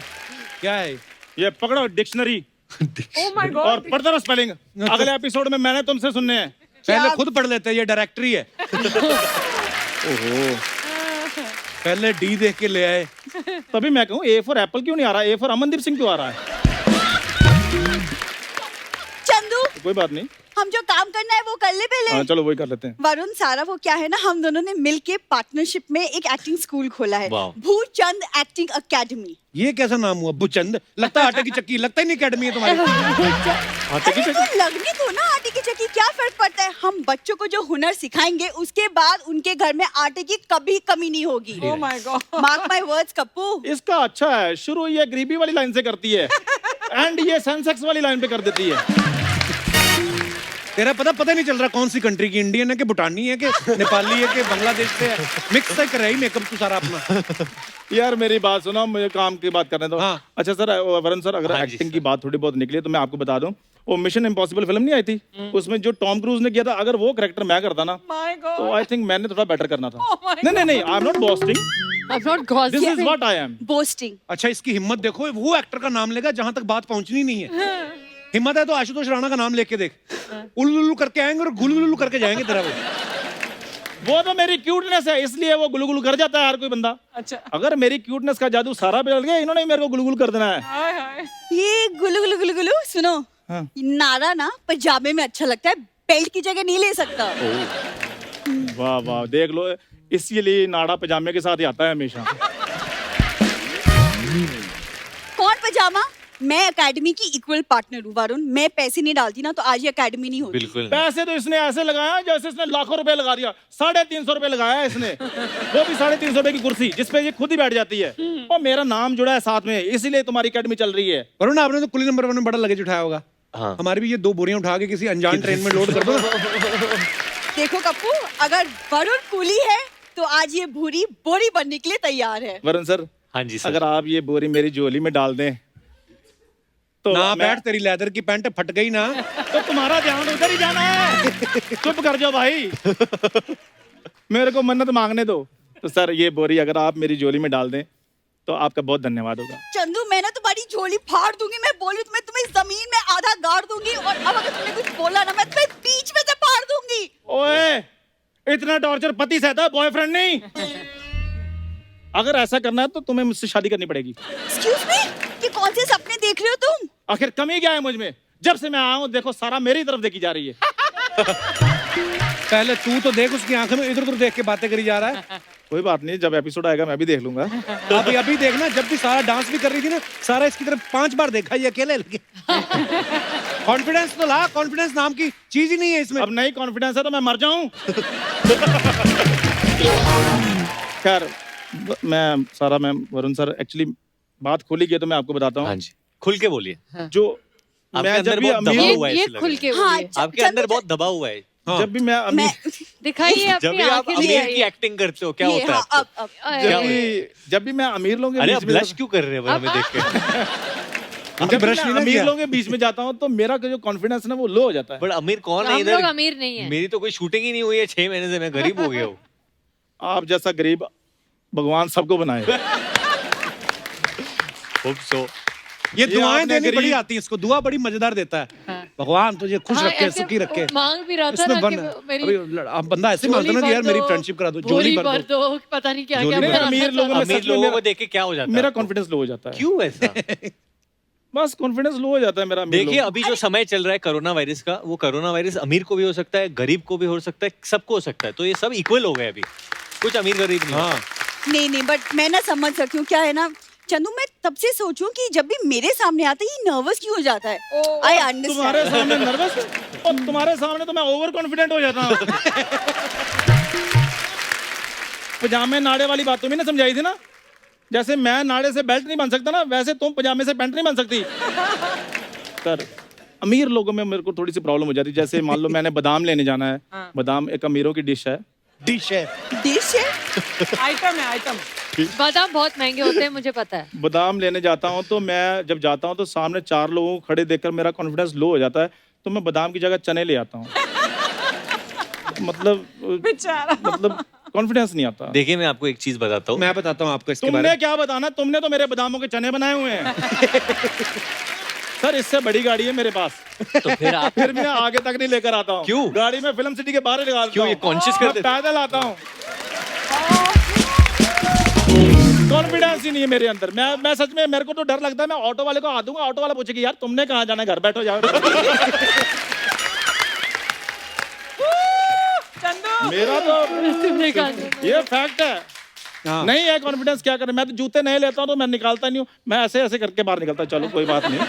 क्या है? ये पकड़ो डिक्शनरी Oh my God. और पढ़ते रहो स्पेलिंग। अगले एपिसोड में मैंने तुमसे सुनने हैं। पहले खुद पढ़ लेते हैं, ये डायरेक्टरी है। ओहो, पहले डी देख के ले आए। तभी मैं कहूँ ए फॉर एप्पल क्यों नहीं आ रहा, ए फॉर अमनदीप सिंह क्यों आ रहा है? चंदू, कोई बात नहीं, हम जो काम करना है वो कर ले पहले। हाँ चलो वही कर लेते हैं। वरुण सारा, वो क्या है ना, हम दोनों ने मिलके पार्टनरशिप में एक एक्टिंग स्कूल खोला है, भूचंद एक्टिंग एकेडमी। ये कैसा नाम हुआ, बुचंद? लगता है आटे की चक्की, लगता ही नहीं अकेडमी है तुम्हारी। अरे तो लगनी तो ना आटे की चक्की, क्या फर्क पड़ता है? हम बच्चों को जो हुनर सिखाएंगे, उसके बाद उनके घर में आटे की कभी कमी नहीं होगी। Oh my God. Mark my words Kappu. इसका अच्छा है, शुरू ये गरीबी वाली लाइन से करती है, एंड ये सेंसेक्स वाली लाइन पे कर देती है। तेरा पता नहीं चल रहा कौन सी कंट्री की, इंडियन है कि भूटानी है कि नेपाली है कि बांग्लादेश से है, मिक्स है कर रही मेकअप तू सारा अपना। यार मेरी बात सुनो, मुझे काम की बात करने दो। हाँ। अच्छा सर, वरुण सर, अगर एक्टिंग की बात थोड़ी बहुत निकली तो मैं आपको बता दूं, वो मिशन इम्पॉसिबल फिल्म नहीं आई थी, उसमें जो टॉम क्रूज ने किया था, अगर वो कैरेक्टर मैं करता ना, My God. तो आई थिंक मैंने थोड़ा बेटर करना था। Oh my नहीं, I am not boasting, I'm not gossiping. This is what I am. Boasting. अच्छा, इसकी हिम्मत देखो, वो एक्टर का नाम लेगा जहां तक बात पहुंचनी नहीं है। हिम्मत है तो आशुतोष राणा का नाम लेके देख, उल्लू करके आएंगे और गुलगुलू करके जाएंगे तेरा। वो तो मेरी क्यूटनेस है, इसलिए वो गुलगुल कर जाता है हर कोई बंदा। अच्छा। अगर मेरी क्यूटनेस का जादू सारा पे लग गया, इन्होंने ही मेरे को गुलगुल कर देना है। हाय हाय। ये गुलू गुलू गुलू गुलू सुनो, हाँ। ये नारा ना पजामे में अच्छा लगता है, बेल्ट की जगह नहीं ले सकता। वाह वाह, देख लो, इसीलिए नाड़ा पजामे के साथ ही आता है हमेशा। कौन पजामा? मैं एकेडमी की इक्वल पार्टनर हूँ वरुण। मैं पैसे नहीं डालती ना, तो आज ये एकेडमी नहीं होती। बिल्कुल। पैसे तो इसने ऐसे लगाया जैसे इसने लाखों रुपए लगा दिया। 350 रुपए लगाया है इसने, वो भी 350 रुपए की कुर्सी जिसपे ये खुद ही बैठ जाती है, और मेरा नाम जुड़ा है साथ में, इसीलिए तुम्हारी एकेडमी चल रही है। वरुण, आपने तो कुली नंबर 1 में बड़ा लगेज उठाया होगा। हाँ। हमारी भी ये 2 बोरियां उठा के किसी अनजान ट्रेन में लोड कर दो ना। देखो कप्पू, अगर वरुण कूली है तो आज ये भूरी बोरी बनने के लिए तैयार है। वरुण सर, हाँ जी सर। अगर आप ये बोरी मेरी झोली में डाल दें तो ना मैं- बैठ, तेरी लेदर की पैंट फट गई ना। तो तुम्हारा ध्यान उधर ही जाना है। चुप कर जाओ भाई, मेरे को मन्नत मांगने दो। तो सर ये बोरी अगर आप मेरी झोली में डाल दें तो आपका बहुत धन्यवाद होगा। चंदू, मैं ना तुम्हारी झोली फाड़ दूंगी। मैं बोली तुम्हें तुम्हें जमीन में आधा गाड़ दूंगी, और अब अगर तुमने कुछ बोला ना, मैं तुम्हें बीच में से फाड़ दूंगी। ओए, इतना टॉर्चर पति सहता है, बॉयफ्रेंड नहीं। अगर ऐसा करना है तो तुम्हें मुझसे शादी करनी पड़ेगी। एक्सक्यूज मी, ये कौन से सपने देख रहे हो तुम? आखिर कमी क्या है मुझ में? जब से मैं आया हूँ देखो सारा मेरी तरफ देखी जा रही है। पहले तू तो देख, उसकी आंखों में इधर उधर देख के बातें करी जा रहा है। कोई बात नहीं, जब एपिसोड आएगा मैं भी देख लूंगा। अभी देखना, जब भी सारा डांस भी कर रही थी ना, सारा इसकी तरफ 5 बार देखा, ये अकेले लगे। कॉन्फिडेंस तो ला, कॉन्फिडेंस नाम की चीज ही नहीं है इसमें। अब नहीं कॉन्फिडेंस है तो मैं मर जाऊं। खैर मैं वरुण सर एक्चुअली बात खोली की है तो मैं आपको बताता हाँ हूँ। जी, खुल के बोलिए। जो आपके मैं अंदर जब भी बहुत दबा अमीर हुआ है, ये ऐसे लग खुल रहा के हाँ, बोलिए। है। आपके अंदर बहुत दबा हुआ है। जब भी मैं मैं अमीर दिखाइए जब अपनी भी आप आंखें अमीर की दिखाइए। एक्टिंग करते हो क्या ये, होता है हाँ, आपको? अब क्या जब भी मैं अमीर लोगों के अरे बीच आप में ब्लश क्यों कर रहे हैं हमें देख के? उनके जब भी ब्रश मैं नहीं ना अमीर किया। लोगों के बीच में जाता हूँ तो मेरा जो कॉन्फिडेंस है ना वो लो हो जाता है। बट अमीर कौन है हम इधर? लोग अमीर नहीं है। मेरी तो कोई शूटिंग ही नहीं हुई है 6 महीने से, मैं गरीब हो गया हूँ। आप जैसा गरीब भगवान सबको बनाए। Hope so. ये दुआएं आपने देनी गरीब- बड़ी आती है इसको, दुआ बड़ी मजेदार देता है। भगवान तुझे खुश हाँ, रखे, ऐसे सुखी रखे। मांग भी रहा था इसमें ना कि बन मेरी अभी आप बंदा ऐसे मांगता ना कि यार मेरी फ्रेंडशिप करा दो, झोली झोली भर भर दो। दो, पता नहीं क्या झोली क्या भर बनाना दो। अमीर लोगों में अमीर सच में लोगों को मेरा- देख के क्या हो जाता है? मेरा आपको? कॉन्फिडेंस लो हो जाता है। क्यों ऐसा? बस कॉन्फिडेंस लो हो जाता है मेरा अमीर देखिए लोगों अभी जो समय चल रहा है कोरोना वायरस का, वो कोरोना वायरस अमीर को भी हो सकता है, गरीब को भी हो सकता है, सबको हो सकता है। तो ये सब इक्वल हो गए अभी, कुछ अमीर गरीब नहीं। हाँ, नहीं, बट मैं ना समझ सकती हूँ क्या है ना चंदू, मैं तब से सोचूं कि जब भी मेरे सामने आता है ये नर्वस क्यों हो जाता है। आई तुम्हारे अंडरस्टैंड। सामने नर्वस और तुम्हारे सामने तो मैं ओवर कॉन्फिडेंट हो जाता हूँ। पजामे नाड़े वाली बात तुम्हें ना समझाई थी ना, जैसे मैं नाड़े से बेल्ट नहीं बन सकता ना, वैसे तुम पजामे से पैंट नहीं बन सकती। सर अमीर लोगों में मेरे को थोड़ी सी प्रॉब्लम हो जाती है। जैसे मान लो मैंने बादाम लेने जाना है, बादाम एक अमीरों की डिश है। डिश है। डिश है। आइटम है आइटम। बादाम बहुत महंगे होते हैं, मुझे पता है। बादाम लेने जाता हूँ तो मैं जब जाता हूँ तो सामने 4 लोगों को खड़े देखकर मेरा कॉन्फिडेंस लो हो जाता है, तो मैं बादाम की जगह चने ले आता हूँ। मतलब कॉन्फिडेंस नहीं आता। देखिए मैं आपको एक चीज बताता हूँ। मैं बताता हूँ आपको इसके बारे तुमने में। क्या बताना, तुमने तो मेरे बादामों के चने बनाए हुए हैं। सर इससे बड़ी गाड़ी है मेरे पास, तो फिर आप फिर मैं आगे तक नहीं लेकर आता हूँ। क्यों? गाड़ी में फिल्म सिटी के बाहर ही लगा देता क्यों? ये हूँ। conscious कर मैं देते? पैदल आता हूँ। कॉन्फिडेंस ही नहीं है मेरे अंदर। मैं सच में, मेरे को तो डर लगता है, मैं ऑटो वाले को आ दूंगा, ऑटो वाला पूछेगी यार तुमने कहाँ जाना है, घर बैठो जाओ। चंदू मेरा तो तुमने कहा था। ये फैक्ट है। हाँ। नहीं है कॉन्फिडेंस, क्या करें। मैं तो जूते नहीं लेता हूँ तो मैं निकालता नहीं हूँ, मैं ऐसे ऐसे करके बाहर निकलता। चलो कोई बात नहीं।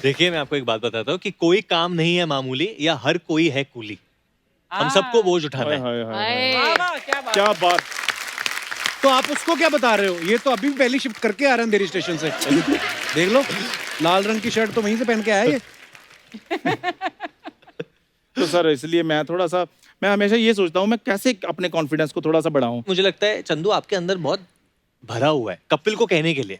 देखिए मैं आपको एक बात बताता हूँ कि कोई काम नहीं है मामूली, या हर कोई है कूली। हम सबको बोझ उठाना हाय है। हाय हाय। हाय। वाह वाह क्या बात। क्या बात। तो आप उसको क्या बता रहे हो? ये तो अभी भी पहली शिफ्ट करके आ रहे हैं देरी स्टेशन से। देख लो, लाल रंग की शर्ट तो वहीं से पहन के आया ये। तो सर इसलिए मैं हमेशा ये सोचता हूँ मैं कैसे अपने कॉन्फिडेंस को थोड़ा सा बढ़ाऊं। मुझे लगता है चंदू आपके अंदर बहुत भरा हुआ है कपिल को कहने के लिए।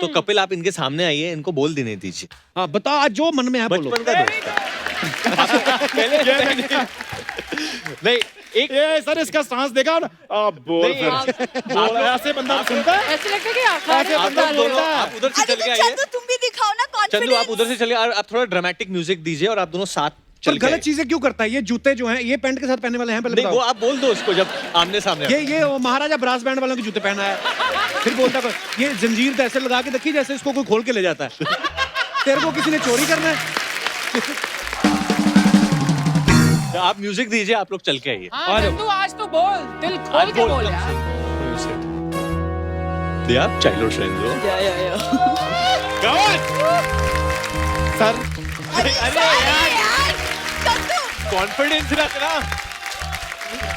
तो कपिल आप इनके सामने आइए, इनको बोल देने दीजिए। हाँ बता, जो मन में है बोलो। बचपन का दोस्त है। नहीं एक ये सर इसका सांस देखा ना, आप बोल नहीं, फिर। बोल, ऐसे बंदा सुनता है। ऐसे लगता है कि अखाड़े आप बंदा लोग दोनों बोलता है। आप उधर से अरे चल के तो आइए। चंदू तुम भी दिखाओ ना कॉन्फिडेंस। चंदू आप उधर से चले, और आप थोड़ा ड्रामेटिक म्यूजिक दीजिए और आप दोनों साथ पर चल के गलत आइए। चीजें क्यों करता है ये? जूते जो हैं ये पैंट के साथ पहनने वाले हैं, पहले नहीं वो बताओ। आप बोल दो उसको जब आमने सामने ये वो महाराजा ब्रास बैंड वालों के जूते पहना है। फिर बोलता है ये जंजीर तो ऐसे लगा के देखी जैसे इसको कोई खोल के ले जाता है। तेरे को किसी ने चोरी करना है? आप म्यूजिक दीजिए, आप लोग चल के आइए। हाँ चंदू आज तो बोल, दिल खोल के बोल यार। दे आप चाइल्ड फ्रेंड हो। सर अरे यार चंदू कॉन्फिडेंस रखना।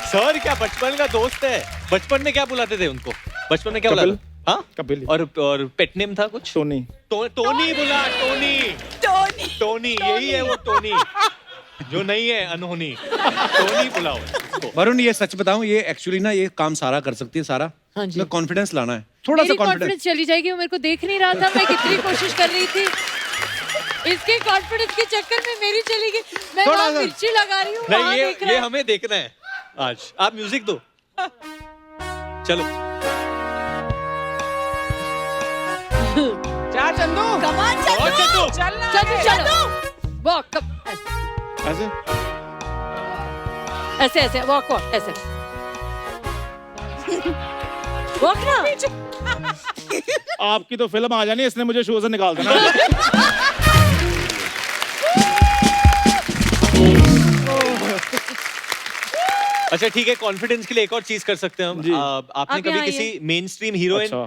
सर क्या बचपन का दोस्त है? बचपन में क्या बुलाते थे उनको? बचपन में क्या कपिल। बुलाते? हाँ कपिल। और पेट नेम था कुछ? टोनी। टोनी बुला, टोनी टोनी। टोनी यही है वो टोनी। जो नहीं है अनहोनी टोनी पुलाव है इसको। वरुण ये सच बताऊं, ये एक्चुअली ना ये काम सारा कर सकती है सारा। हाँ जी। मैं कॉन्फिडेंस लाना है, थोड़ा सा मेरी कॉन्फिडेंस। कॉन्फिडेंस चली जाएगी, वो मेरे को देख नहीं रहा था, मैं कितनी कोशिश कर रही थी। इसके कॉन्फिडेंस के चक्कर में मेरी चली गई। मैं थोड़ा वहाँ सा- मिर्ची लगा रही हूँ, वहाँ नहीं देख रहा ये है। हमें देखना है आज। आप म्यूजिक दो। चलो जा चंदू कमान और चंदू चलना चलो है। चलो वॉक ऐसे ऐसे ऐसे वॉक वॉक ऐसे वॉक ना। आपकी तो फिल्म आ जानी, इसने मुझे शो से निकाल देना। अच्छा ठीक है, कॉन्फिडेंस के लिए एक और चीज कर सकते हैं हम। जी। आपने आप कभी यहाँ किसी मेन स्ट्रीम हीरोइन अच्छा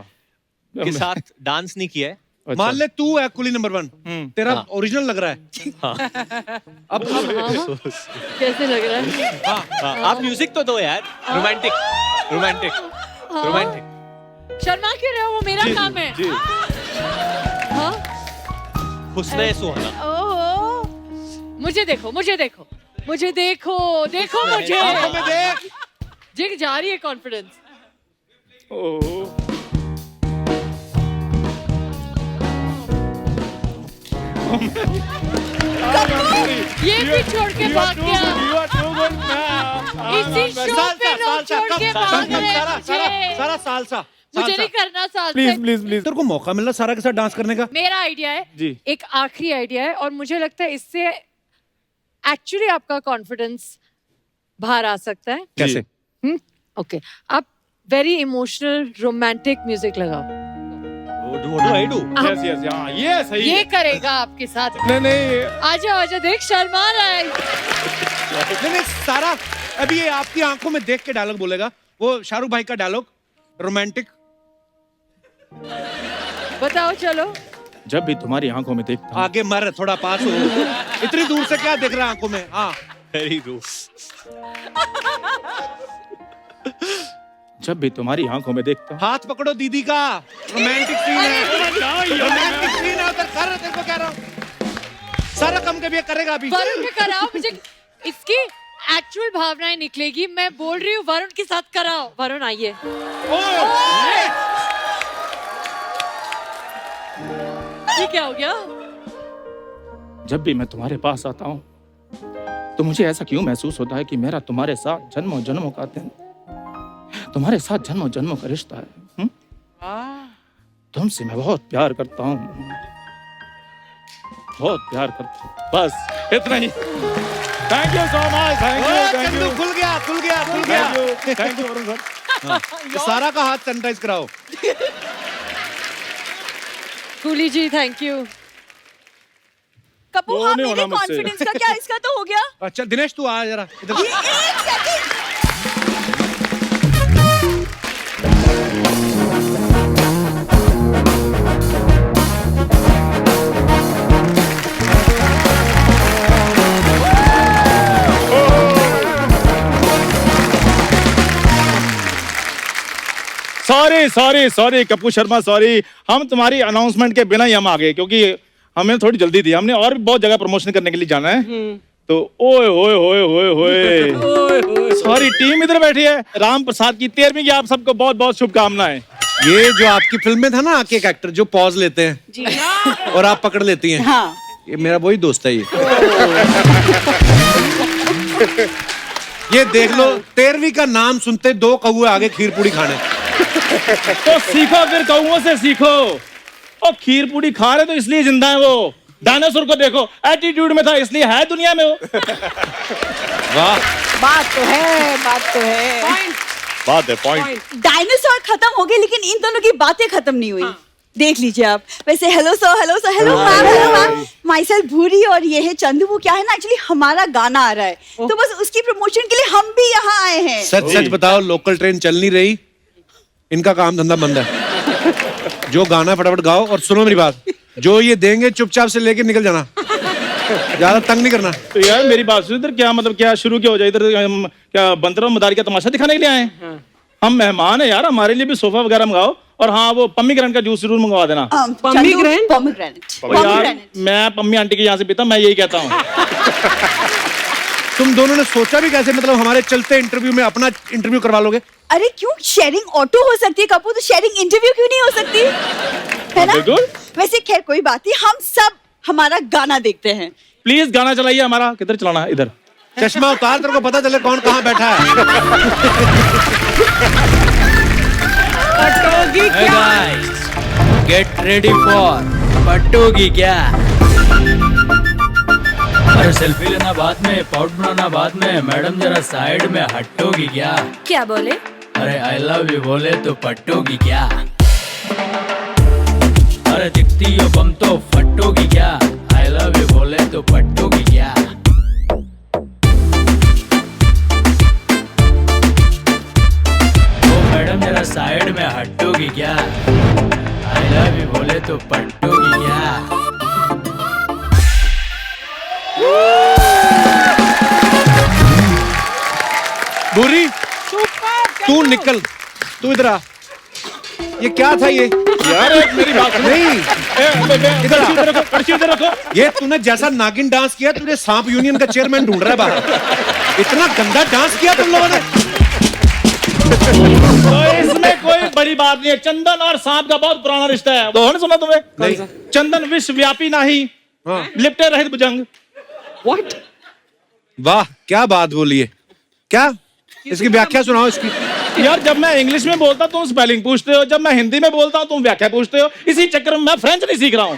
के साथ डांस नहीं किया है? अच्छा। मान ले तू है कुली नंबर 1, तेरा हाँ। ओरिजिनल लग रहा है। अब कैसे लग रहा है? हाँ, आप म्यूजिक तो दो यार। Romantic romantic romantic. शर्मा क्यों रहे हो? वो मेरा काम है। जी हाँ? हुस्न सुहाना। ओहो, मुझे देखो मुझे देखो मुझे देखो देखो मुझे। आंखों में देख। जिग जा रही है कॉन्फिडेंस। ओह ये भी छोड़ के भाग गया। इसी शो पे लोग छोड़ के भाग रहे हैं मुझे। सारा सालसा मुझे नहीं करना साल प्लीज से। Please please. तेरे को मौका मिला सारा के साथ डांस करने का। मेरा आइडिया है, जी। एक आखिरी आइडिया है, और मुझे लगता है इससे एक्चुअली आपका कॉन्फिडेंस बाहर आ सकता है। कैसे? ओके, आप वेरी इमोशनल रोमांटिक म्यूजिक लगाओ। What do I do? Yes yes हाँ ये सही ये है। करेगा आपके साथ। नहीं नहीं आजा आजा, देख शर्मा रहा है। नहीं नहीं सारा, अभी ये आपकी आंखों में देख के डायलॉग बोलेगा, वो शाहरुख भाई का डायलॉग रोमांटिक। बताओ चलो। जब भी तुम्हारी आंखों में देखता हूँ, आगे मर, थोड़ा पास हो। इतनी दूर से क्या देख रहा है आंखों में? हाँ Very rude. जब भी तुम्हारी आंखों में देखता हूँ, हाथ पकड़ो दीदी का, रोमांटिक सीन है। रोमांटिक सीन है उधर, कर रहा तेरे को कह रहा हूँ। सारा कम कभी करेगा अभी। वरुण के कराओ, मुझे इसकी एक्चुअल भावनाएं निकलेगी। मैं बोल रही हूँ वरुण के साथ कराओ। वरुण आइए। ये क्या हो गया? जब भी मैं तुम्हारे पास आता हूँ तो मुझे ऐसा क्यों महसूस होता है कि मेरा तुम्हारे साथ जन्मों जन्मों का दिन, तुम्हारे साथ जन्मों जन्मों का रिश्ता है। तुमसे मैं बहुत प्यार करता हूँ, बहुत प्यार करता हूँ। बस इतना ही। Thank you so much. Thank you खुल गया, खुल गया, खुल गया। Thank you Varun sir. तो सारा का हाथ सैनिटाइज कराओ। कूली जी थैंक यू। कपूर, वो हाँ, नहीं मेरे होना मुझसे। कॉन्फिडेंस का क्या, इसका तो हो गया। अच्छा दिनेश तू आ जरा इधर। ये एक second. Sorry sorry sorry Kapoor Sharma, sorry. हम तुम्हारी अनाउंसमेंट के बिना ही हम आ गए, क्योंकि हमें थोड़ी जल्दी थी। हमने और भी बहुत जगह प्रमोशन करने के लिए जाना है। तो ओए होए होए होए होए, सारी टीम इधर बैठी है। राम प्रसाद की 13वीं की आप सबको बहुत बहुत शुभकामनाएं। ये जो आपकी फिल्म में था ना, आके एक एक्टर जो पॉज लेते हैं जी हाँ। और आप पकड़ लेती हैं, हाँ। ये मेरा वही दोस्त है। ये देख लो, 13वीं का नाम सुनते 2 कौवे आगे खीर पूड़ी खाने। तो सीखो, फिर कौओं से सीखो। और खीर पूड़ी खा रहे तो इसलिए जिंदा है वो। डायनासोर को देखो, एटीट्यूड में था इसलिए है दुनिया में वो। वाह, बात तो है, बात तो है। बात है, पॉइंट। डायनासोर खत्म हो गए, लेकिन इन दोनों की बातें खत्म नहीं हुई। देख लीजिए आप। वैसे hello sir, hello sir, hello ma'am, hello ma'am. My self भूरी और ये है चंदू। वो क्या है ना, एक्चुअली हमारा गाना आ रहा है, तो बस उसकी प्रमोशन के लिए हम भी यहाँ आए हैं। सच सच बताओ, लोकल ट्रेन चल नहीं रही, इनका काम धंधा बंद है। जो गाना फटाफट गाओ, और सुनो मेरी बात, जो ये देंगे चुपचाप से लेके निकल जाना, ज्यादा तंग नहीं करना। तो यार मेरी बात सुन, इधर क्या मतलब, क्या शुरू क्या हो जाए इधर? हम क्या बंदरों मदारी का तमाशा दिखाने के लिए आए हैं? हम मेहमान है यार, हमारे लिए भी सोफा वगैरह मंगाओ। और हाँ, वो पम्मी ग्रैंड का जूस जरूर मंगवा देना। पोमीग्रेनेट। और यार मैं पम्मी आंटी के यहाँ से पीता, मैं यही कहता हूँ। तुम दोनों ने सोचा भी कैसे, मतलब हमारे चलते इंटरव्यू में अपना इंटरव्यू करवा लोगे? अरे क्यों, शेयरिंग ऑटो हो सकती है कपूर, तो शेयरिंग इंटरव्यू क्यों नहीं हो सकती, है ना? बिल्कुल। वैसे खैर कोई बात नहीं, हम सब हमारा गाना देखते हैं। प्लीज गाना चलाइए हमारा। किधर चलाना है? इधर। चश्मा उतार, तेरे को पता चले कौन कहाँ बैठा है। गेट रेडी फॉर पटोगी क्या? अरे सेल्फी लेना बाद में, पाउट बनाना बाद में, मैडम जरा साइड में हटोगी क्या? क्या बोले? अरे आई लव यू बोले तो पटोगी क्या? अरे दिखती हो बम तो फटोगी क्या? आई लव यू बोले तो पटोगी क्या? ओ मैडम जरा साइड में हटोगी क्या? आई लव यू बोले तो पटोगी क्या? भूरी, तू निकल, तू इधर आ। ये क्या था ये? यार एक मेरी बात सुनो। नहीं, इधर कड़छी इधर रखो, कड़छी इधर रखो। ये तूने जैसा नागिन डांस किया, तुझे सांप यूनियन का चेयरमैन ढूंढ रहा है बाहर। इतना गंदा डांस किया तुम लोगों ने। तो इसमें कोई बड़ी बात नहीं है। चंदन और सांप का बहुत पुराना रिश्ता है, वो ने सुना तुम्हें? नहीं। चंदन विश्वव्यापी नहीं, हाँ। लिपटे रहित भुजंग। वाह, क्या बात बोली है। क्या इसकी व्याख्या सुनाओ इसकी। यार जब मैं इंग्लिश में बोलता हूँ तुम स्पेलिंग पूछते हो, जब मैं हिंदी में बोलता हूँ तुम व्याख्या पूछते हो। इसी चक्कर में मैं फ्रेंच नहीं सीख रहा हूँ।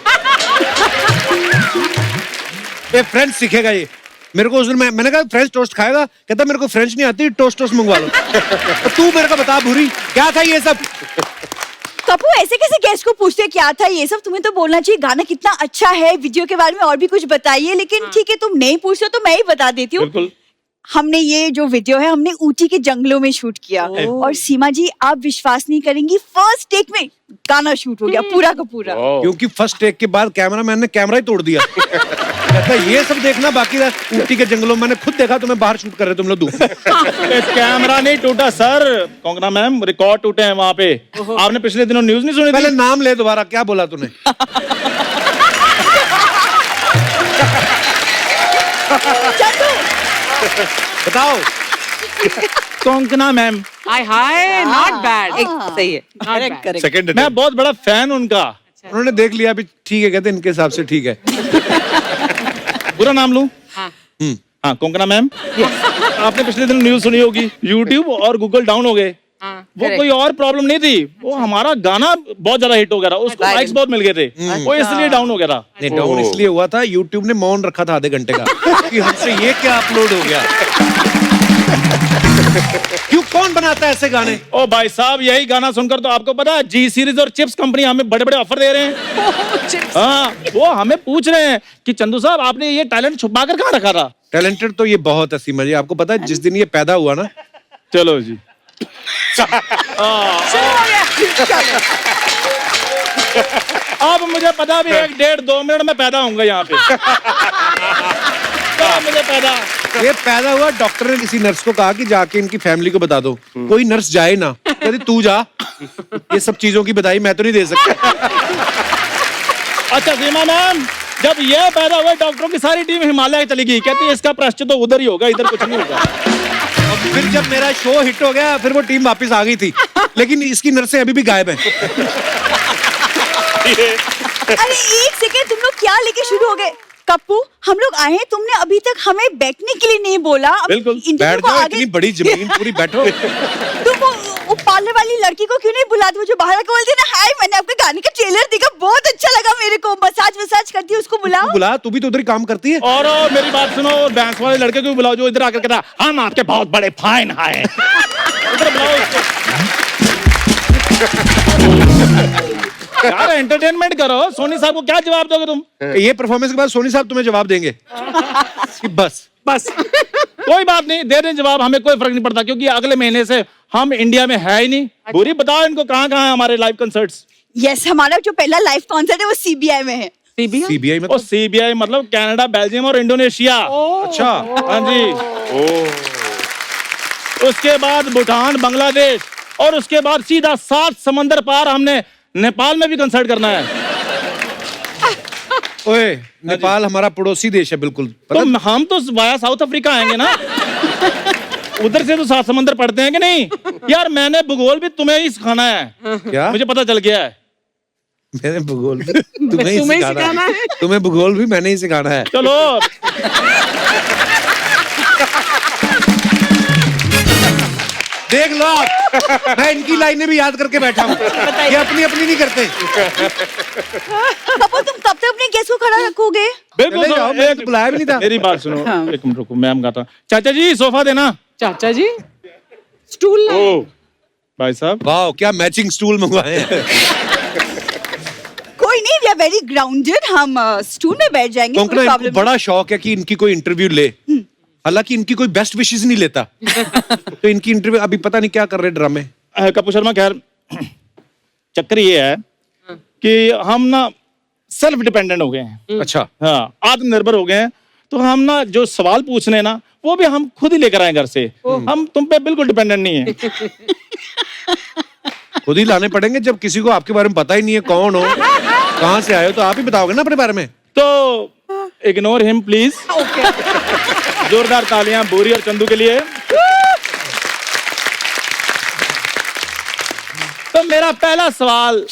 ये फ्रेंच सीखेगा ये। मेरे को उस दिन मैंने कहा फ्रेंच टोस्ट खाएगा, कहता मेरे को फ्रेंच नहीं आती, टोस्ट मंगवा लो। तो तू मेरे को बता भूरी, क्या था ये सब? कपू ऐसे कैसे गेस्ट को पूछते क्या था ये सब? तुम्हें तो बोलना चाहिए गाना कितना अच्छा है, वीडियो के बारे में और भी कुछ बताइए। लेकिन ठीक है, तुम नहीं पूछते तो मैं ही बता देती हूँ। बिल्कुल। हमने ये जो वीडियो है हमने ऊटी के जंगलों में शूट किया, और सीमा जी आप विश्वास नहीं करेंगी, फर्स्ट टेक में गाना शूट हो गया पूरा का पूरा। क्योंकि फर्स्ट टेक के बाद कैमरामैन ने कैमरा ही तोड़ दिया। कहता ये सब देखना बाकी था। ऊटी के जंगलों में मैंने खुद देखा, तुम्हें बाहर शूट कर रहे तुम लोग दूर। कैमरा नहीं टूटा सर, कोंकणा मैम, रिकॉर्ड टूटे हैं वहाँ पे। आपने पिछले दिनों न्यूज नहीं सुनी? पहले नाम ले दोबारा, क्या बोला तूने? बताओ। Konkona ma'am. Hi hi, not bad, एक सही है, करेक्ट करेक्ट। सेकंड मैं बहुत बड़ा फैन उनका। उन्होंने देख लिया अभी, ठीक है, कहते इनके हिसाब से ठीक है। पूरा नाम लूं? हाँ। हाँ, कोंकणा मैम। आपने पिछले दिन न्यूज सुनी होगी, यूट्यूब और गूगल डाउन हो गए। वो कोई और प्रॉब्लम नहीं थी, वो हमारा गाना बहुत ज्यादा हिट हो गया था, उसको लाइक्स बहुत मिल गए थे, वो इसलिए डाउन हो गया था। नहीं, डाउन इसलिए हुआ था, यूट्यूब ने मौन रखा था आधे घंटे का कि हमसे ये क्या अपलोड हो गया। क्यों, कौन बनाता है ऐसे गाने? ओ भाई साहब, यही गाना सुनकर तो आपको पता है जी सीरीज और चिप्स कंपनी हमें बड़े बड़े ऑफर दे रहे हैं। हाँ, वो हमें पूछ रहे हैं कि चंदू साहब आपने ये टैलेंट छुपा कर कहाँ रखा था? टैलेंटेड तो ये बहुत है सीमा जी, आपको पता है जिस दिन ये पैदा हुआ ना। चलो जी। अब मुझे पता भी 1, 1.5, 2 मिनट में पैदा होऊंगा यहाँ पे। मुझे पैदा ये पैदा हुआ, डॉक्टर ने किसी नर्स को कहा कि जाके इनकी फैमिली को बता दो। कोई नर्स जाए ना, कहती तू जा, ये सब चीजों की बधाई मैं तो नहीं दे सकता। अच्छा सीमा मैम, जब ये पैदा हुआ डॉक्टरों की सारी टीम हिमालय चली गई, कहती है इसका प्रायश्चित तो उधर ही होगा, इधर कुछ नहीं होगा। फिर जब मेरा शो हिट हो गया, फिर वो टीम वापस आ गई थी, लेकिन इसकी नर्सें अभी भी गायब हैं। अरे एक सेकेंड, तुम लोग क्या लेके शुरू हो गए? कप्पू, हम लोग आए हैं, तुमने अभी तक हमें बैठने के लिए नहीं बोला। बिल्कुल। इंटरव्यू बैठ को जाओ, आगे इतनी बड़ी जमीन पूरी बैठो। तुम वो पार्लर वाली लड़की को क्यों नहीं बुलाते, वो जो बाहर आके बोलती है ना, हाय मैंने आपके गाने का ट्रेलर देखा, बहुत अच्छा लगा मेरे को, मसाज करती है, उसको बुलाओ। बुला, तू भी तो उधर ही काम करती है। और मेरी बात सुनो, बैंस वाले लड़के को बुलाओ जो इधर आकर कहता है हम आपके बहुत बड़े फैन हैं। उधर बुलाओ उसको। यार एंटरटेनमेंट करो। सोनी साहब को क्या जवाब दोगे तुम? ये परफॉर्मेंस के बाद सोनी साहब तुम्हें जवाब देंगे कि बस कोई बात नहीं, दे दें जवाब, हमें कोई फर्क नहीं पड़ता, क्योंकि अगले महीने से हम इंडिया में है ही नहीं। बुरी बताओ इनको कहाँ कहाँ है हमारे लाइव कंसर्ट्स? यस, हमारा जो पहला लाइव कॉन्सर्ट है वो सीबीआई में है। सीबीआई में? सीबीआई मतलब कनाडा, बेल्जियम और इंडोनेशिया। अच्छा, हाँ जी। उसके बाद भूटान, बांग्लादेश, और उसके बाद सीधा 7 समंदर पार हमने नेपाल में भी कंसर्ट करना है। ओए नेपाल हमारा पड़ोसी देश है बिल्कुल, तो हम तो वाया साउथ अफ्रीका आएंगे ना। उधर से तो 7 समंदर पड़ते हैं कि नहीं? यार मैंने भूगोल भी तुम्हें ही सिखाना है, क्या? मुझे पता चल गया है। मैंने भूगोल भी तुम्हें ही सिखाना है। तुम्हें भूगोल भी मैंने ही सिखाना है। चलो देख लो आप, मैं इनकी लाइनें भी याद करके बैठा हूँ, ये अपनी अपनी नहीं करते। पापा तुम कब तक अपने गेस्ट को खड़ा रखोगे? बिल्कुल चले जाओ, मैंने तो बुलाया भी नहीं था। मेरी बात सुनो, एक मिनट रुको, मैं हम गाता हूँ। चाचा जी सोफा देना। चाचा जी स्टूल ओ भाई साहब, वाह क्या मैचिंग स्टूल मंगवाए हैं। कोई नहीं, वी आर वेरी ग्राउंडेड, हम स्टूल में बैठ जाएंगे, कोंकणा कोई इनको प्रॉब्लम बड़ा शौक है कि इनकी कोई इंटरव्यू ले, हालांकि इनकी कोई बेस्ट विशेस नहीं लेता। तो इनकी इंटरव्यू अभी पता नहीं क्या कर रहे ड्रामे। कपूर शर्मा, खैर चक्कर ये है कि हम ना सेल्फ डिपेंडेंट हो गए हैं। अच्छा, हाँ, आत्मनिर्भर हो गए हैं। तो हम ना जो सवाल पूछने हैं ना, वो भी हम खुद ही लेकर आए घर से। हम तुम पे बिल्कुल डिपेंडेंट नहीं है। खुद ही लाने पड़ेंगे, जब किसी को आपके बारे में पता ही नहीं है कौन हो, कहाँ से आए हो, तो आप ही बताओगे ना अपने बारे में। तो इग्नोर हिम प्लीज। जोरदार तालियां बोरी और चंदू के लिए। तो मेरा पहला सवाल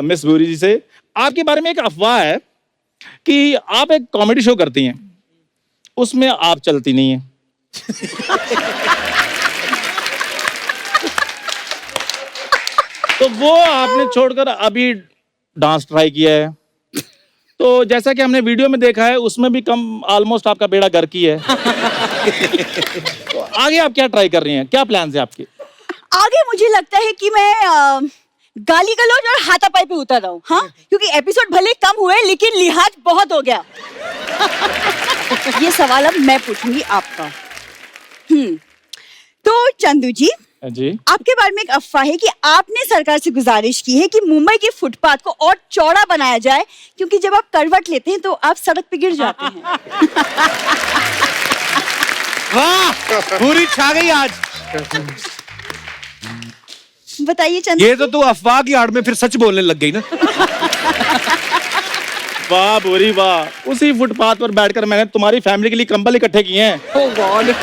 मिस बोरी जी से, आपके बारे में एक अफवाह है कि आप एक कॉमेडी शो करती हैं, उसमें आप चलती नहीं हैं। तो वो आपने छोड़कर अभी डांस ट्राई किया है। तो जैसा कि हमने वीडियो में देखा है, उसमें भी कम ऑलमोस्ट आपका बेड़ा घर की है। तो आगे आप क्या ट्राई कर रही हैं, क्या प्लान है आपके? आगे मुझे लगता है कि मैं गाली गलौज और हाथापाई पे उतर रहा हूँ, हाँ, क्योंकि एपिसोड भले कम हुए लेकिन लिहाज बहुत हो गया। ये सवाल अब मैं पूछूंगी आपका। तो चंदू जी, आपके बारे में एक अफवाह है कि आपने सरकार से गुजारिश की है कि मुंबई के फुटपाथ को और चौड़ा बनाया जाए, क्योंकि जब आप करवट लेते हैं तो आप सड़क पे गिर जाते हैं। वाह, पूरी छा गई आज। बताइए चंदू। ये तो तू अफवाह की आड़ में फिर सच बोलने लग गई ना। वाह बोरी वाह, उसी फुटपाथ पर बैठकर मैंने तुम्हारी फैमिली के लिए कंबल इकट्ठे किए हैं। Oh God.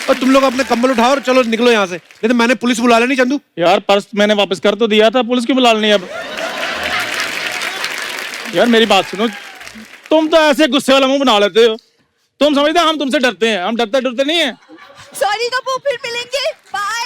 और तुम लोग अपने कंबल उठाओ और चलो निकलो यहाँ से, नहीं तो मैंने पुलिस बुला लेनी। चंदू यार पर्स मैंने वापस कर तो दिया था, पुलिस क्यों बुला लेनी अब? यार मेरी बात सुनो, तुम तो ऐसे गुस्से वाला मुंह बना लेते हो। तुम समझते हो हम तुमसे डरते हैं? हम डरते नहीं है। सॉरी कपूर, फिर मिलेंगे, बाय।